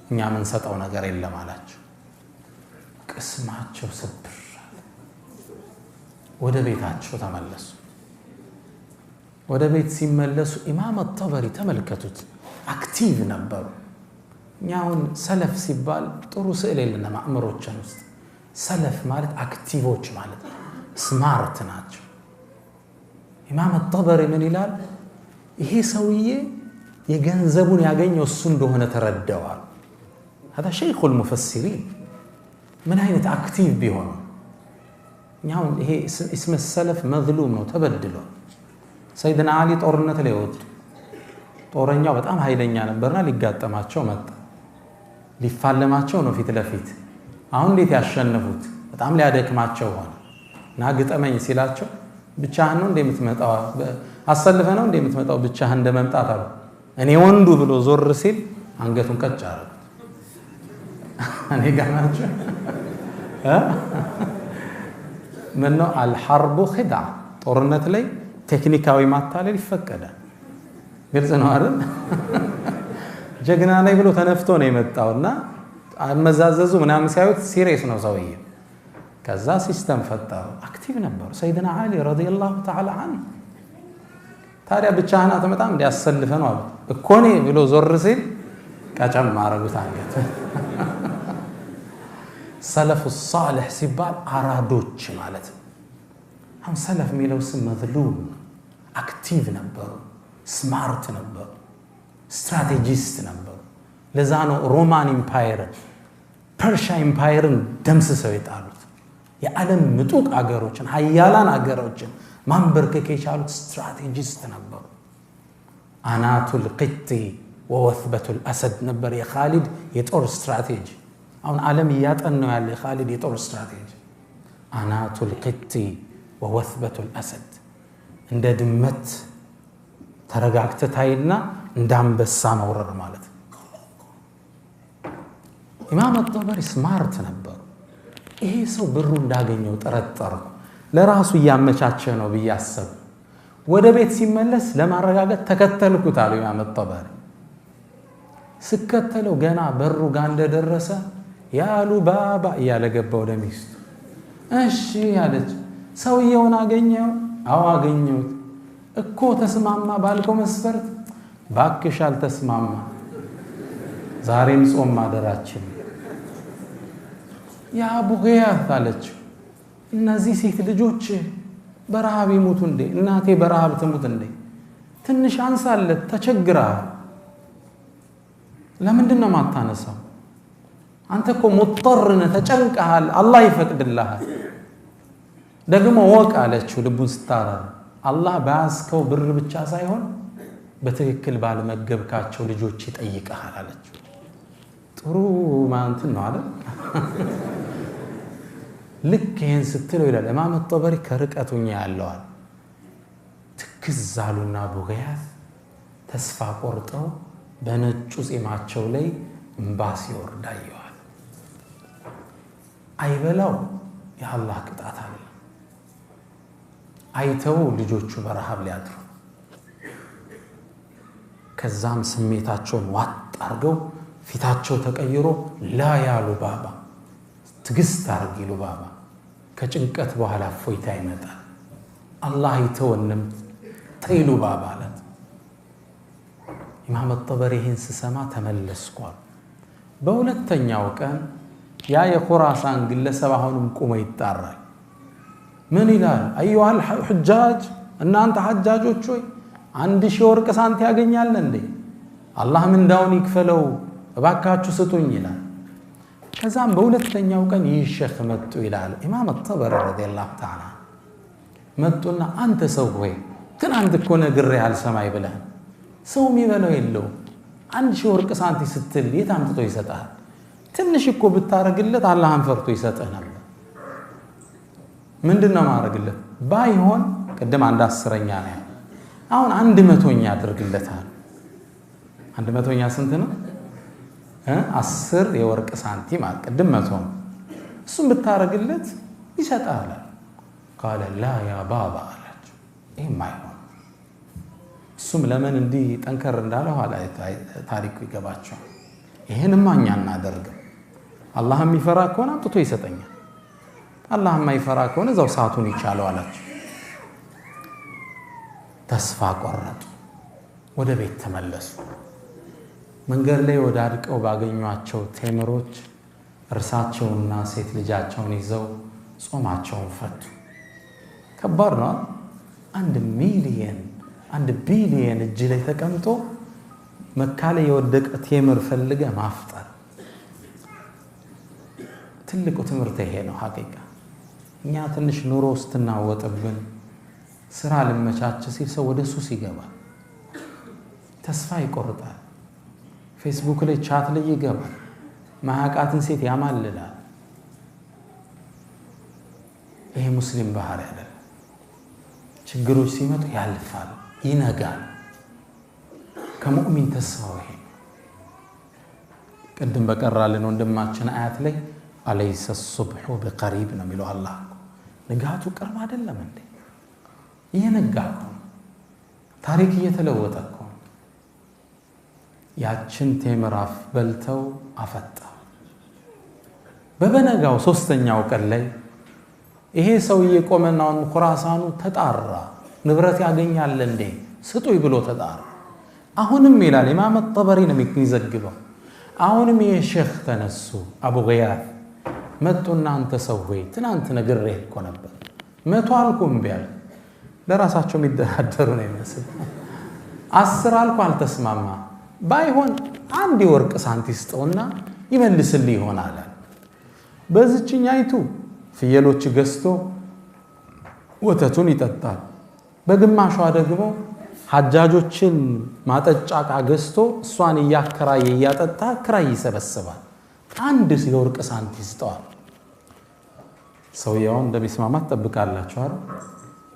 እኛ ምን ሰጠው ነገር የለም አላቸው። ቅስማቸው ስብር ወደ ቤታቸው ተመለሱ። ወደ ቤት ሲመለሱ ኢማም አጠበሪ ተመልከቱት አክቲቭ ነበሩ። እኛውን ሰለፍ ሲባል ጥሩ ስዕል የለንም አእምሮችን ውስጥ። ሰለፍ ማለት አክቲቮች ማለት ስማርት ናቸው። ኢማም አጠበሪ ምን ይላል? ይሄ ሰውዬ የገንዘቡን ያገኘው እሱ እንደሆነ ተረዳዋል። هذا شيخ المفسرين من አይነት አክቲቭ ቢሆን እኛው ይሄ اسم السلف مظلوم ነው ተበድሏል። ሰይድና አሊ ጦርነት ላይ ወጡ። ጦረኛው በጣም ኃይለኛ ነበርና ሊጋጠማቸው መጣ። ሊፋለማቸው ነው ፊት ለፊት። አሁን እንዴት ያሸነፉት? በጣም ሊያደክማቸው ሆነ። ና ግጠመኝ ሲላቸው ብቻህን ነው እንደምትመጣው አሰልፈ ነው እንደምትመጣው ብቻህን እንደመምጣት አሉ። እኔ ወንዱ ብሎ ዞር ሲል አንገቱን ቀጭ አረጉ። እኔ ጋናቸው ምን ነው الحرب خدعه ጦርነት ላይ ቴክኒካዊ ማታለል ይፈቀዳል። ግልጽ ነው አይደል? ጀግና ላይ ብሎ ተነፍቶ ነው የመጣውና አመዛዘዙ ምናምን ሲያዩት ሲሪየስ ነው ሰውዬው። ከዛ ሲስተም ፈጠሩ። አክቲቭ ነበሩ ሰይድና አሊ ረዲየላሁ ተዓላ ዐንሁ። ታዲያ ብቻህን አትመጣም እንዲያሰልፈ ነው አሉ እኮ እኔ ብሎ ዞር ሲል ቀጨም ማረጉት አንገት። ሰለፉ ሷሊህ ሲባል አራዶች ማለት ነው። አሁን ሰለፍ የሚለው ስም መዝሉም አክቲቭ ነበሩ፣ ስማርት ነበሩ፣ ስትራቴጂስት ነበሩ። ለዛ ነው ሮማን ኢምፓየርን ፐርሻ ኢምፓየርን ደምስሰው የጣሉት። የዓለም ምጡቅ አገሮችን ሀያላን አገሮችን ማንበርከክ የቻሉት ስትራቴጂስት ነበሩ። አናቱል ቂጢ ወወثበቱል አሰድ ነበር የኻሊድ የጦር ስትራቴጂ። አሁን ዓለም እያጠናው ያለ የኻሊድ የጦር ስትራቴጂ አናቱል ቂጢ ወወثበቱል አሰድ። እንደ ድመት ተረጋግተህ ታይና እንደ አንበሳ መውረር ማለት ነው። ኢማም አጠበሪ ስማርት ነበሩ። ይሄ ሰው ብሩ እንዳገኘው ጠረጠሩ። ለራሱ ያመቻቸ ነው በያሰብ ወደ ቤት ሲመለስ ለማረጋጋት ተከተልኩት አሉ ኢማም አጠበሪ። ስከተለው ገና በሩ ጋር እንደደረሰ ያሉ ባባ ያለገባ ወደ ሚስቱ እሺ ያለች ሰውየውን አገኘው? አዎ አገኘሁት እኮ ተስማማ ባልከው መስፈርት? ባክሽ አልተስማማ ዛሬም ጾም ማደራችን። ያ አቡ ገያት አለች እነዚህ ሴት ልጆች በረሃብ ይሞቱ እንዴ? እናቴ በረሃብ ትሙት እንዴ? ትንሽ አንሳለት ተቸግራል። ለምንድን ነው ማታነሳው? አንተ እኮ ሙጥርነ ተጨንቀሃል፣ አላህ ይፈቅድልሃል። ደግሞ ወቅ አለችው ልቡን ስታራራ አላህ ባስከው ብር ብቻ ሳይሆን በትክክል ባለመገብካቸው ልጆች ይጠይቀሃል አለችው። ጥሩ ማንት ነው አይደል? ልክ ይሄን ስትለው ይላል ኢማም አጠበሪ ከርቀቱኛ ያለዋል ትክዛሉና ቡገያት ተስፋ ቆርጠው በነጩ ጺማቸው ላይ እንባስ ይወርዳየዋል። አይበላው የአላህ ቅጣት አለ። አይተው ልጆቹ በረሃብ ሊያድሩ ከዛም ስሜታቸውን ዋጥ አርገው ፊታቸው ተቀይሮ ላ ያሉ ባባ ትግስት አርጊሉ ባባ ከጭንቀት በኋላ ፎይታ ይመጣል። አላህ ይተወንም ተይሉ ባባ አለት። ኢማም አጠበሪ ይህን ስሰማ ተመለስኳል። በሁለተኛው ቀን ያ የኹራሳን ግለሰብ አሁንም ቆሞ ይጣራል። ምን ይላል? አዩሃል ሁጃጅ እናንተ ሐጃጆች ሆይ 1000 ወርቅ ሳንት ያገኛል እንዴ? አላህ ምንዳውን ይክፈለው እባካችሁ ስጡኝ ይላል። ከዛም በሁለተኛው ቀን ይሸኽ መጡ ይላል ኢማም አጠበሪ ረዲየላሁ ተዓላ መጡና አንተ ሰው ሆይ ትናንት እኮ ነግሬህ አልሰማይ ብለህ ሰው የሚበላው የለው 1000 ወርቅ ሳንቲ ስትል የት አምጥቶ ይሰጣል? ትንሽ እኮ ብታረግለት አላህን ፈርቶ ይሰጥህ ነበር። ምንድነው ማረግለት? ባይሆን ቀደም 1/10ኛ ነው አሁን 100ኛ አድርግለታል። 100ኛ ስንት ነው? 10 የወርቅ ሳንቲም ቀደም 100 እሱም ብታረግለት ይሰጣል قال لا يا بابا አላቸው ማይሆን እሱም ለምን እንዲ ጠንከር እንዳለው ኋላ ታሪኩ ይገባቸው ይሄንማ እኛ እናደርግም አላህ የሚፈራ ከሆነ አጥቶ ይሰጠኛል አላህ የማይፈራ ከሆነ እዛው ሰዓቱን ይቻለው አላቸው ተስፋ ቆረጡ ወደ ቤት ተመለሱ መንገድ ላይ ወዳድቀው ባገኟቸው ቴምሮች እርሳቸውና ሴት ልጃቸውን ይዘው ጾማቸውን ፈቱ ከባድ ነው 1 ቢሊየን እጅ ላይ ተቀምጦ መካ ላይ የወደቀ ቴምር ፈልገ ማፍጠር ትልቁ ትምህርት ይሄ ነው ሐቂቃ እኛ ትንሽ ኑሮ ውስጥና ወጥብን ስራ ለመቻች ሲል ሰው ወደ ሱስ ይገባል ተስፋ ይቆርጣል ፌስቡክ ላይ ቻት ላይ ይገባል ማያቃትን ሴት ያማልላል ይሄ ሙስሊም ባህሪ አይደለም ችግሮች ሲመጡ ያልፋል ይነጋል ከሙእሚን ተስፋው ይሄ ቀደም በቀራልን ወንድማችን አያት ላይ አለይሰ الصبح بقريب ነው የሚለው አላህ ንጋቱ ቅርብ አይደለም እንዴ ይነጋ ታሪክ እየተለወጠ እኮ ያችን ቴምራፍ በልተው አፈጣ በበነጋው 3ኛው ቀን ላይ ይሄ ሰውዬ ቆመናውን ኹራሳኑ ተጣራ ንብረት ያገኛል እንዴ ስጡይ ብሎ ተጣራ አሁንም ይላል ኢማም አልጠበሪ ነው የሚዘግበው አሁንም የሼኽ ተነሱ አቡ ገያት መጡና አንተ ሰውዬ ትናንት ነግሬህ እኮ ነበር መቶ አልኩም ቢያል ለራሳቸው የሚደራደሩ ነው የሚመስል 10 አልኩ አልተስማማ ባይሆን አንድ ወርቅ ሳንቲም ስጠውና ይመልስልኝ ይሆናል በዚህኛይቱ ፍየሎች ገዝቶ ወተቱን ይጠጣል በግማሿ ደግሞ ሐጃጆችን ማጠጫቃ ገዝቶ እሷን ያከራየ ያጠጣ ክራይ ይሰበስባል አንድ የወርቅ ሳንቲም ስጠዋል ሰውየው እንደሚስማማት ተጠብቃላችሁ አይደል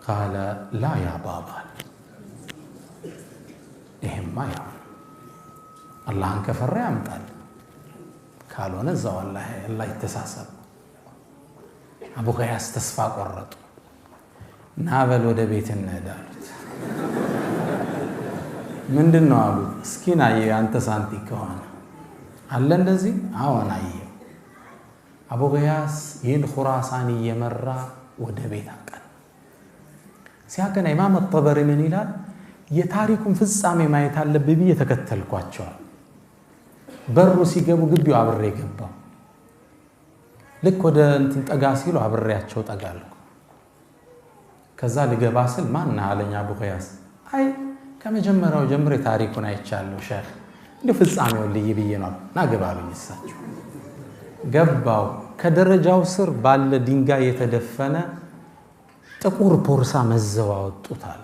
قال لا يا بابا ይሄማ ያ አላህን ከፈራ ያምጣል ካልሆነ እዛው አላህ ይተሳሰብ አቡ ገያስ ተስፋ ቆረጡ ናበል ወደ ቤት እንሄዳሉት ምንድነው አሉ እስኪና አንተ ሳንቲ ከሆነ አለ እንደዚህ አዎን አየው አቡ ገያስ ይህን ኹራሳን እየመራ ወደ ቤት አቀና ሲያቀና ኢማም አልጠበሪ ምን ይላል የታሪኩን ፍጻሜ ማየት አለብኝ የተከተልኳቸው በሩ ሲገቡ ግቢው አብሬ ገባው ልክ ወደ እንትን ጠጋ ሲሉ አብሬያቸው ጠጋልኩ ከዛ ልገባ ስል ማን አለኝ አቡ ገያስ አይ ከመጀመሪያው ጀምሬ ታሪኩን አይቻለሁ ሼኽ እንደ ፍጻሜው ልይ ብዬ ነው ናገባሉኝ እሳቸው ገባው ከደረጃው ስር ባለ ድንጋይ የተደፈነ ጥቁር ፖርሳ መዘው አወጡታል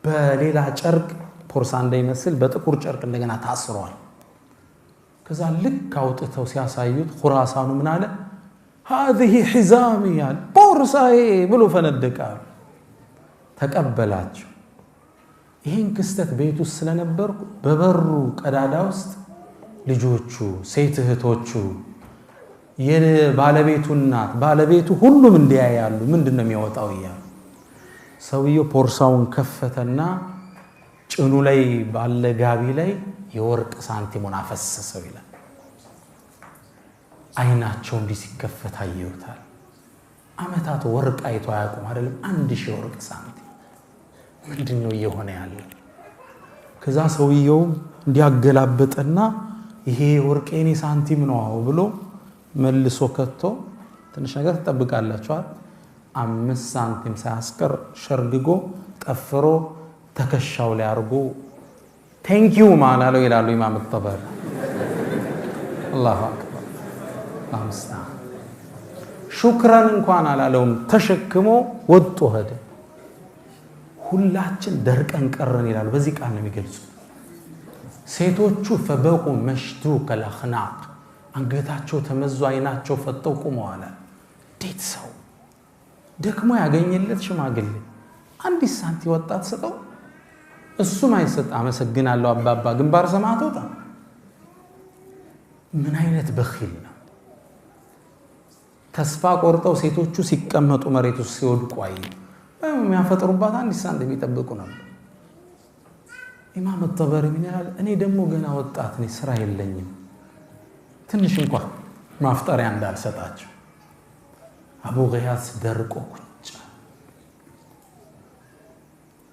በሌላ ጨርቅ ፖርሳ እንዳይመስል በጥቁር ጨርቅ እንደገና ታስሯል ከዛ ልክ አውጥተው ሲያሳዩት ኹራሳኑ ምን አለ هذه حزامي ያል ፖርሳዬ ብሎ ፈነደቃል ተቀበላቸው ይሄን ክስተት ቤት ውስጥ ስለነበርኩ በበሩ ቀዳዳ ውስጥ ልጆቹ ሴት እህቶቹ የባለቤቱና ባለቤቱ ሁሉም እንዲያያሉ ምንድነው የሚያወጣው ይያሉ ሰውየው ፖርሳውን ከፈተና ጭኑ ላይ ባለ ጋቢ ላይ የወርቅ ሳንቲሙን አፈሰሰው ይላል አይናቸው እንዲህ ሲከፈት አየውታል አመታት ወርቅ አይቶ አያውቁም አይደለም 1000 ወርቅ ሳንቲም ምንድነው እየሆነ ያለው ከዛ ሰውየው እንዲያገላበጠና ይሄ ወርቅ የኔ ሳንቲም ነው ብሎ መልሶ ከቶ ትንሽ ነገር ተጠብቃላችሁ 5 ሳንቲም ሳያስቀር ሸርግጎ ጠፍሮ ተከሻው ላይ አርጎ ቴንኪው ማናለው ይላሉ ኢማም አልጠበሪ አላሁ አክበር አምስታ ሹክራን እንኳን አላለውም ተሸክሞ ወጥቶ ሄደ ሁላችን ደርቀን ቀረን ይላሉ በዚህ ቃል ነው የሚገልጹ ሴቶቹ ፈበቁ መሽቱክ الأخناق አንገታቸው ተመዞ አይናቸው ፈጠው ቆመዋል ዴት ሰው ደክሞ ያገኘለት ሽማግሌ አንድ ሳንቲ ወጣት ሰጠው እሱም አይሰጥ አመሰግናለሁ አባባ ግንባር ሰማቶታ ምን አይነት በኺል ነው ተስፋ ቆርጠው ሴቶቹ ሲቀመጡ መሬቱ ሲወድቁ አይ የሚያፈጥሩባት አንድ ሳንቲም የሚጠብቁ ነበር። ኢማም አጠበሪ ምን ይላል? እኔ ደግሞ ገና ወጣት ነኝ፣ ስራ የለኝም፣ ትንሽ እንኳን ማፍጠሪያ እንዳልሰጣቸው። አቡ ገያስ ደርቆ ቁጭ።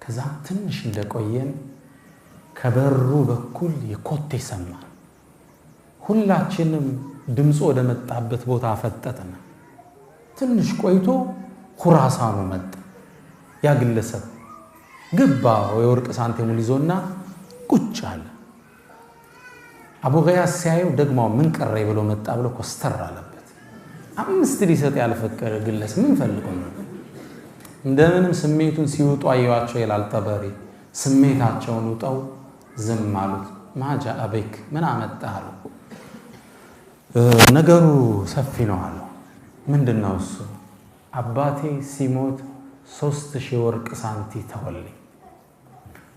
ከዛ ትንሽ እንደቆየን ከበሩ በኩል የኮቴ ሰማን። ሁላችንም ድምፁ ወደ መጣበት ቦታ ፈጠጥን። ትንሽ ቆይቶ ኩራሳኑ መጣ። ያ ግለሰብ ገባ የወርቅ ሳንቲሙን ይዞና ቁጭ አለ። አቡ ገያስ ሲያየው ደግሞ ምን ቀረ ብሎ መጣ ብሎ ኮስተር አለበት። 5 ሊሰጥ ያልፈቀደ ግለሰብ ምን ፈልጎ ነው? እንደምንም ስሜቱን ሲውጡ አየዋቸው ይላል ጠበሪ። ስሜታቸውን ውጠው ዝም አሉት። ማጃ አበክ ምን አመጣህ አሉ። ነገሩ ሰፊ ነው አሉ። ምንድነው እሱ? አባቴ ሲሞት 3000 ወርቅ ሳንቲ ተወልኝ።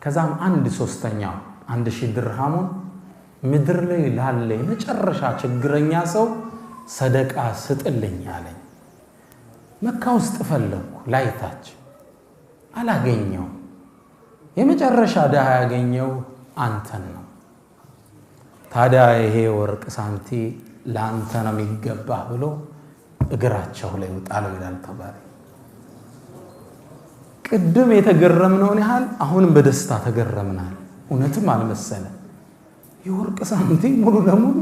ከዛም 1/3 1000 ድርሃሙን ምድር ላይ ላለ የመጨረሻ ችግረኛ ሰው ሰደቃ ስጥልኝ አለኝ። መካ ውስጥ ፈለኩ ላይታች አላገኘው። የመጨረሻ ዳህ ያገኘው አንተን ነው። ታዲያ ይሄ ወርቅ ሳንቲ ለአንተ ነው የሚገባህ ብሎ እግራቸው ላይ ወጣለው ይላል ጠበሪ። ቅድም የተገረምነውን ያህል አሁንም በደስታ ተገረምናል። እውነትም አልመሰለ። የወርቅ ሳንቲ ሙሉ ለሙሉ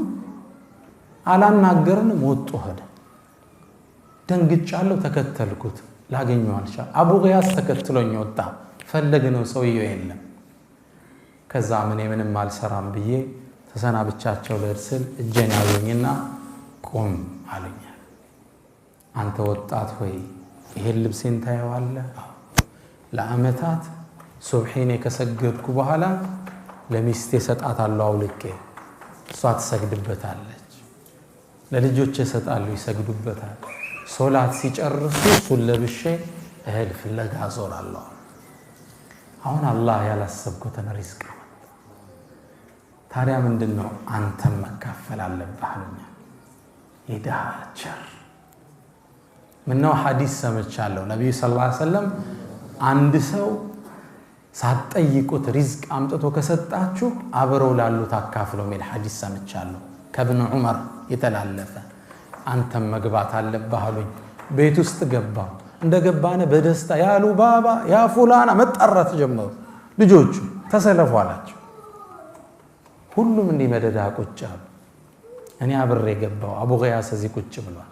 አላናገርንም፣ ወጥቶ ሄደ። ደንግጫለሁ፣ ተከተልኩት። ላገኘው አልቻልኩም። አቡ ገያስ ተከትሎኝ ወጣ። ፈለግነው፣ ሰውየው የለም። ከዛ ምንም አልሰራም ብዬ ተሰናብቻቸው ልርስል እጄን ያዙኝና ቆም አሉኝ። አንተ ወጣት ሆይ ይሄን ልብሴን ታየዋለህ? ለአመታት ሱብሂን ከሰገድኩ በኋላ ለሚስቴ ሰጣታለሁ አውልቄ፣ እሷ ትሰግድበታለች። ለልጆቼ ሰጣለሁ ይሰግዱበታል። ሶላት ሲጨርሱ እሱን ለብሼ እህል ፍለጋ ዞራለሁ። አሁን አላህ ያላሰብኩትን ሪዝቅ ታዲያ ምንድነው? አንተም መካፈል አለብህ አሉኝ። የድሃ ቸር ምነው ሐዲስ ሰምቻለሁ። ነብዩ ሰለላሁ ዐለይሂ ወሰለም አንድ ሰው ሳትጠይቁት ሪዝቅ አምጥቶ ከሰጣችሁ አብረው ላሉት አካፍለው የሚል ሐዲስ ሰምቻለሁ ከኢብኑ ዑመር የተላለፈ። አንተም መግባት አለብህ አሉኝ። ቤት ውስጥ ገባሁ። እንደገባነ በደስታ ያሉ ባባ ያ ፉላና መጣራት ጀመሩ። ልጆቹ ተሰለፉ አላቸው። ሁሉም እንዲህ መደዳ ቁጭ አሉ። እኔ አብሬ ገባሁ። አቡ ገያስ እዚህ ቁጭ ብሏል።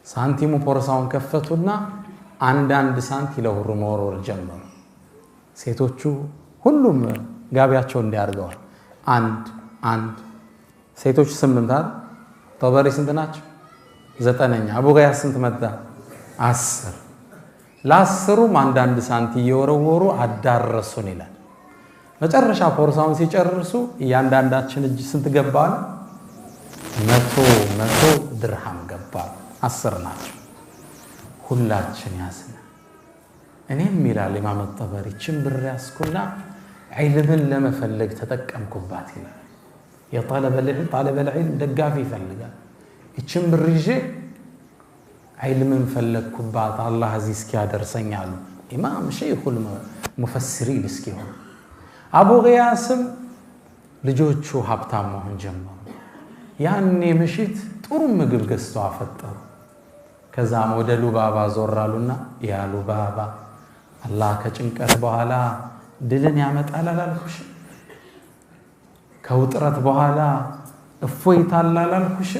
ሳንቲሙ ፖርሳውን ከፈቱና አንዳንድ ሳንቲ ለሁሩ መወርወር ጀመሩ። ሴቶቹ ሁሉም ጋቢያቸውን እንዲያርገዋል። አንድ ሴቶቹ 8 አይደል? ጠበሪ ስንት ናቸው? 9ኛ። አቡ ገያስ ስንት መጣ? 10። ለ10ሩም አንዳንድ ሳንቲ እየወረወሩ አዳረሱን ይላል። መጨረሻ ፖርሳውን ሲጨርሱ እያንዳንዳችን እጅ ስንት ገባል? 100 ድርሃም ገባል። 10 ናቸው። ሁላችን ያዝን። እኔም ይላል ኢማም ጠበሪ ችምብር ያስኩና ዒልምን ለመፈለግ ተጠቀምኩባት ይላል። የጣለበ العلم ደጋፊ ይፈልጋል። ችምብር ይዤ ዒልምን ፈለግኩባት። አላህ እዚህ እስኪያደርሰኝ አሉ ኢማም ሸይኹል ሙፈሲሪን እስኪሆን። አቡ ገያስም ልጆቹ ሀብታም መሆን ጀመሩ። ያኔ ምሽት ጥሩ ምግብ ገዝተው አፈጠሩ። ከዛም ወደ ሉባባ ዞራሉና ያ ሉባባ አላህ ከጭንቀት በኋላ ድልን ያመጣል አላልኩሽ? ከውጥረት በኋላ እፎይታ አላልኩሽ?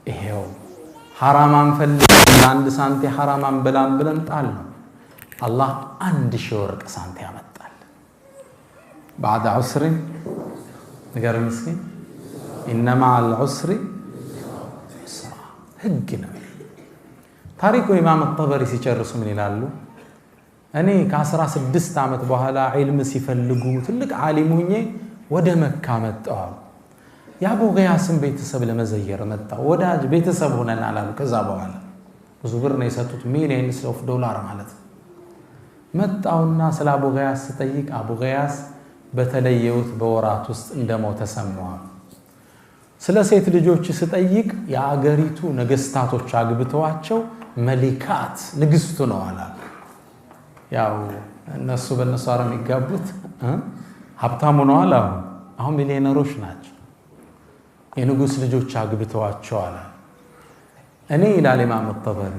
ይሄው ሐራማን ፈልግ አንድ ሳንቲ ሐራማን ብላን ብለን ጣል ነው። አላህ 1000 ወርቅ ሳንቲ ያመጣል። بعد عسر ነገር ምስኪን إنما العسر يسرا ህግ ነው። ታሪኩ ኢማም ጠበሪ ሲጨርሱ ምን ይላሉ? እኔ ከ16 ዓመት በኋላ ዒልም ሲፈልጉ ትልቅ ዓሊም ሆኜ ወደ መካ መጣሁ። የአቡ ገያስን ቤተሰብ ለመዘየር መጣሁ። ወዳጅ ቤተሰብ ሆነን አላሉ። ከዛ በኋላ ብዙ ብር ነው የሰጡት፣ ሚሊየንስ ኦፍ ዶላር ማለት ነው። መጣውና ስለ አቡ ገያስ ስጠይቅ አቡ ገያስ በተለየውት በወራት ውስጥ እንደሞተ ሰማሁ። ስለ ሴት ልጆች ስጠይቅ የአገሪቱ ነገስታቶች አግብተዋቸው መሊካት ንግስቱ ነው አላል። ያው እነሱ በእነሱ አረም ይጋቡት ሀብታሙ ነው አላል። አሁን ሚሊዮነሮች ናቸው። የንጉስ ልጆች አግብተዋቸው አላል። እኔ ይላል ኢማም ጠበሪ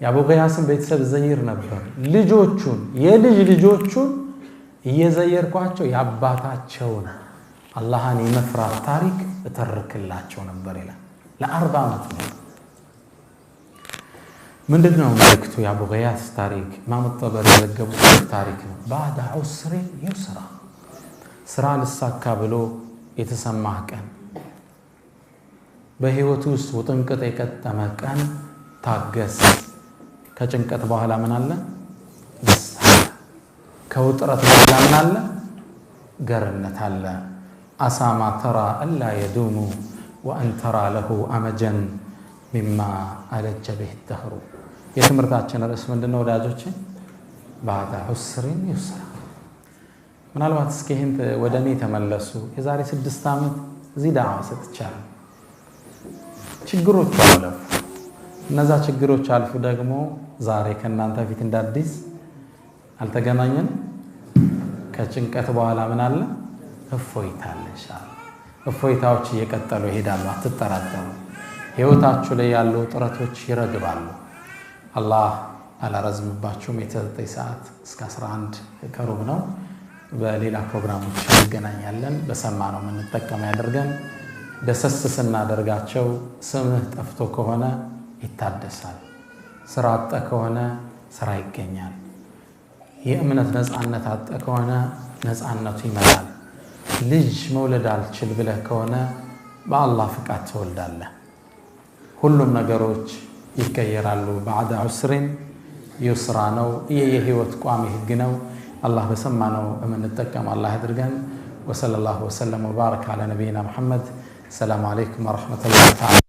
የአቡ ገያስን ቤተሰብ ዘይር ነበር። ልጆቹን የልጅ ልጆቹን እየዘየርኳቸው ያባታቸውን አላህን የመፍራት ታሪክ እተርክላቸው ነበር ይላል። ለ40 ዓመት ነው። ምንድነው መልእክቱ? የአቡ ገያስ ታሪክ ኢማም ጠበሪ የዘገቡት ታሪክ ነው። ባዕድ ዑስሪ ይስራ፣ ስራ ልሳካ ብሎ የተሰማህ ቀን፣ በህይወቱ ውስጥ ውጥንቅጥ የቀጠመ ቀን ታገስ። ከጭንቀት በኋላ ምን አለ? ደስታ። ከውጥረት በኋላ ምን አለ? ገርነት አለ። አሳማ ተራ አላ የዱሙ ወአን ተራ ለሁ አመጀን ሚማ አለጀ ቢህ ደህሩ። የትምህርታችን ርዕስ ምንድነው ወዳጆቼ? ባዕድ ዑስሪ ይስራ። ምናልባት እስኪ ይህን ወደ እኔ ተመለሱ። የዛሬ 6 ዓመት እዚህ ዳዕዋ ሰጥቻለሁ። ችግሮች አለፉ። እነዛ ችግሮች አልፉ ደግሞ ዛሬ ከእናንተ ፊት እንዳዲስ አልተገናኘን። ከጭንቀት በኋላ ምን አለ? እፎይታ አለ። ኢንሻአላህ እፎይታዎች እየቀጠሉ ይሄዳሉ። አትጠራጠሩ። ህይወታችሁ ላይ ያሉ ጥረቶች ይረግባሉ። አላህ አላረዝምባችሁም። የ9 ሰዓት እስከ 11 ከሩብ ነው። በሌላ ፕሮግራሞች እንገናኛለን። በሰማነው የምንጠቀም ያደርገን። ደሰስ ስናደርጋቸው ስምህ ጠፍቶ ከሆነ ይታደሳል። ስራ አጣ ከሆነ ስራ ይገኛል። የእምነት ነፃነት አጣ ከሆነ ነፃነቱ ይመጣል። ልጅ መውለድ አልችል ብለህ ከሆነ በአላህ ፍቃድ ትወልዳለህ። ሁሉም ነገሮች ይቀየራሉ። ባዕድ ዑስሪን ይስራ ነው። የህይወት ቋሚ ህግ ነው። አላህ በሰማነው የምንጠቀም አላህ ያድርገን። ወሰለላሁ ወሰለም ወባረከ ዐላ ነቢይና ሙሐመድ። ሰላም አለይኩም ወራህመቱላሂ ተዓላ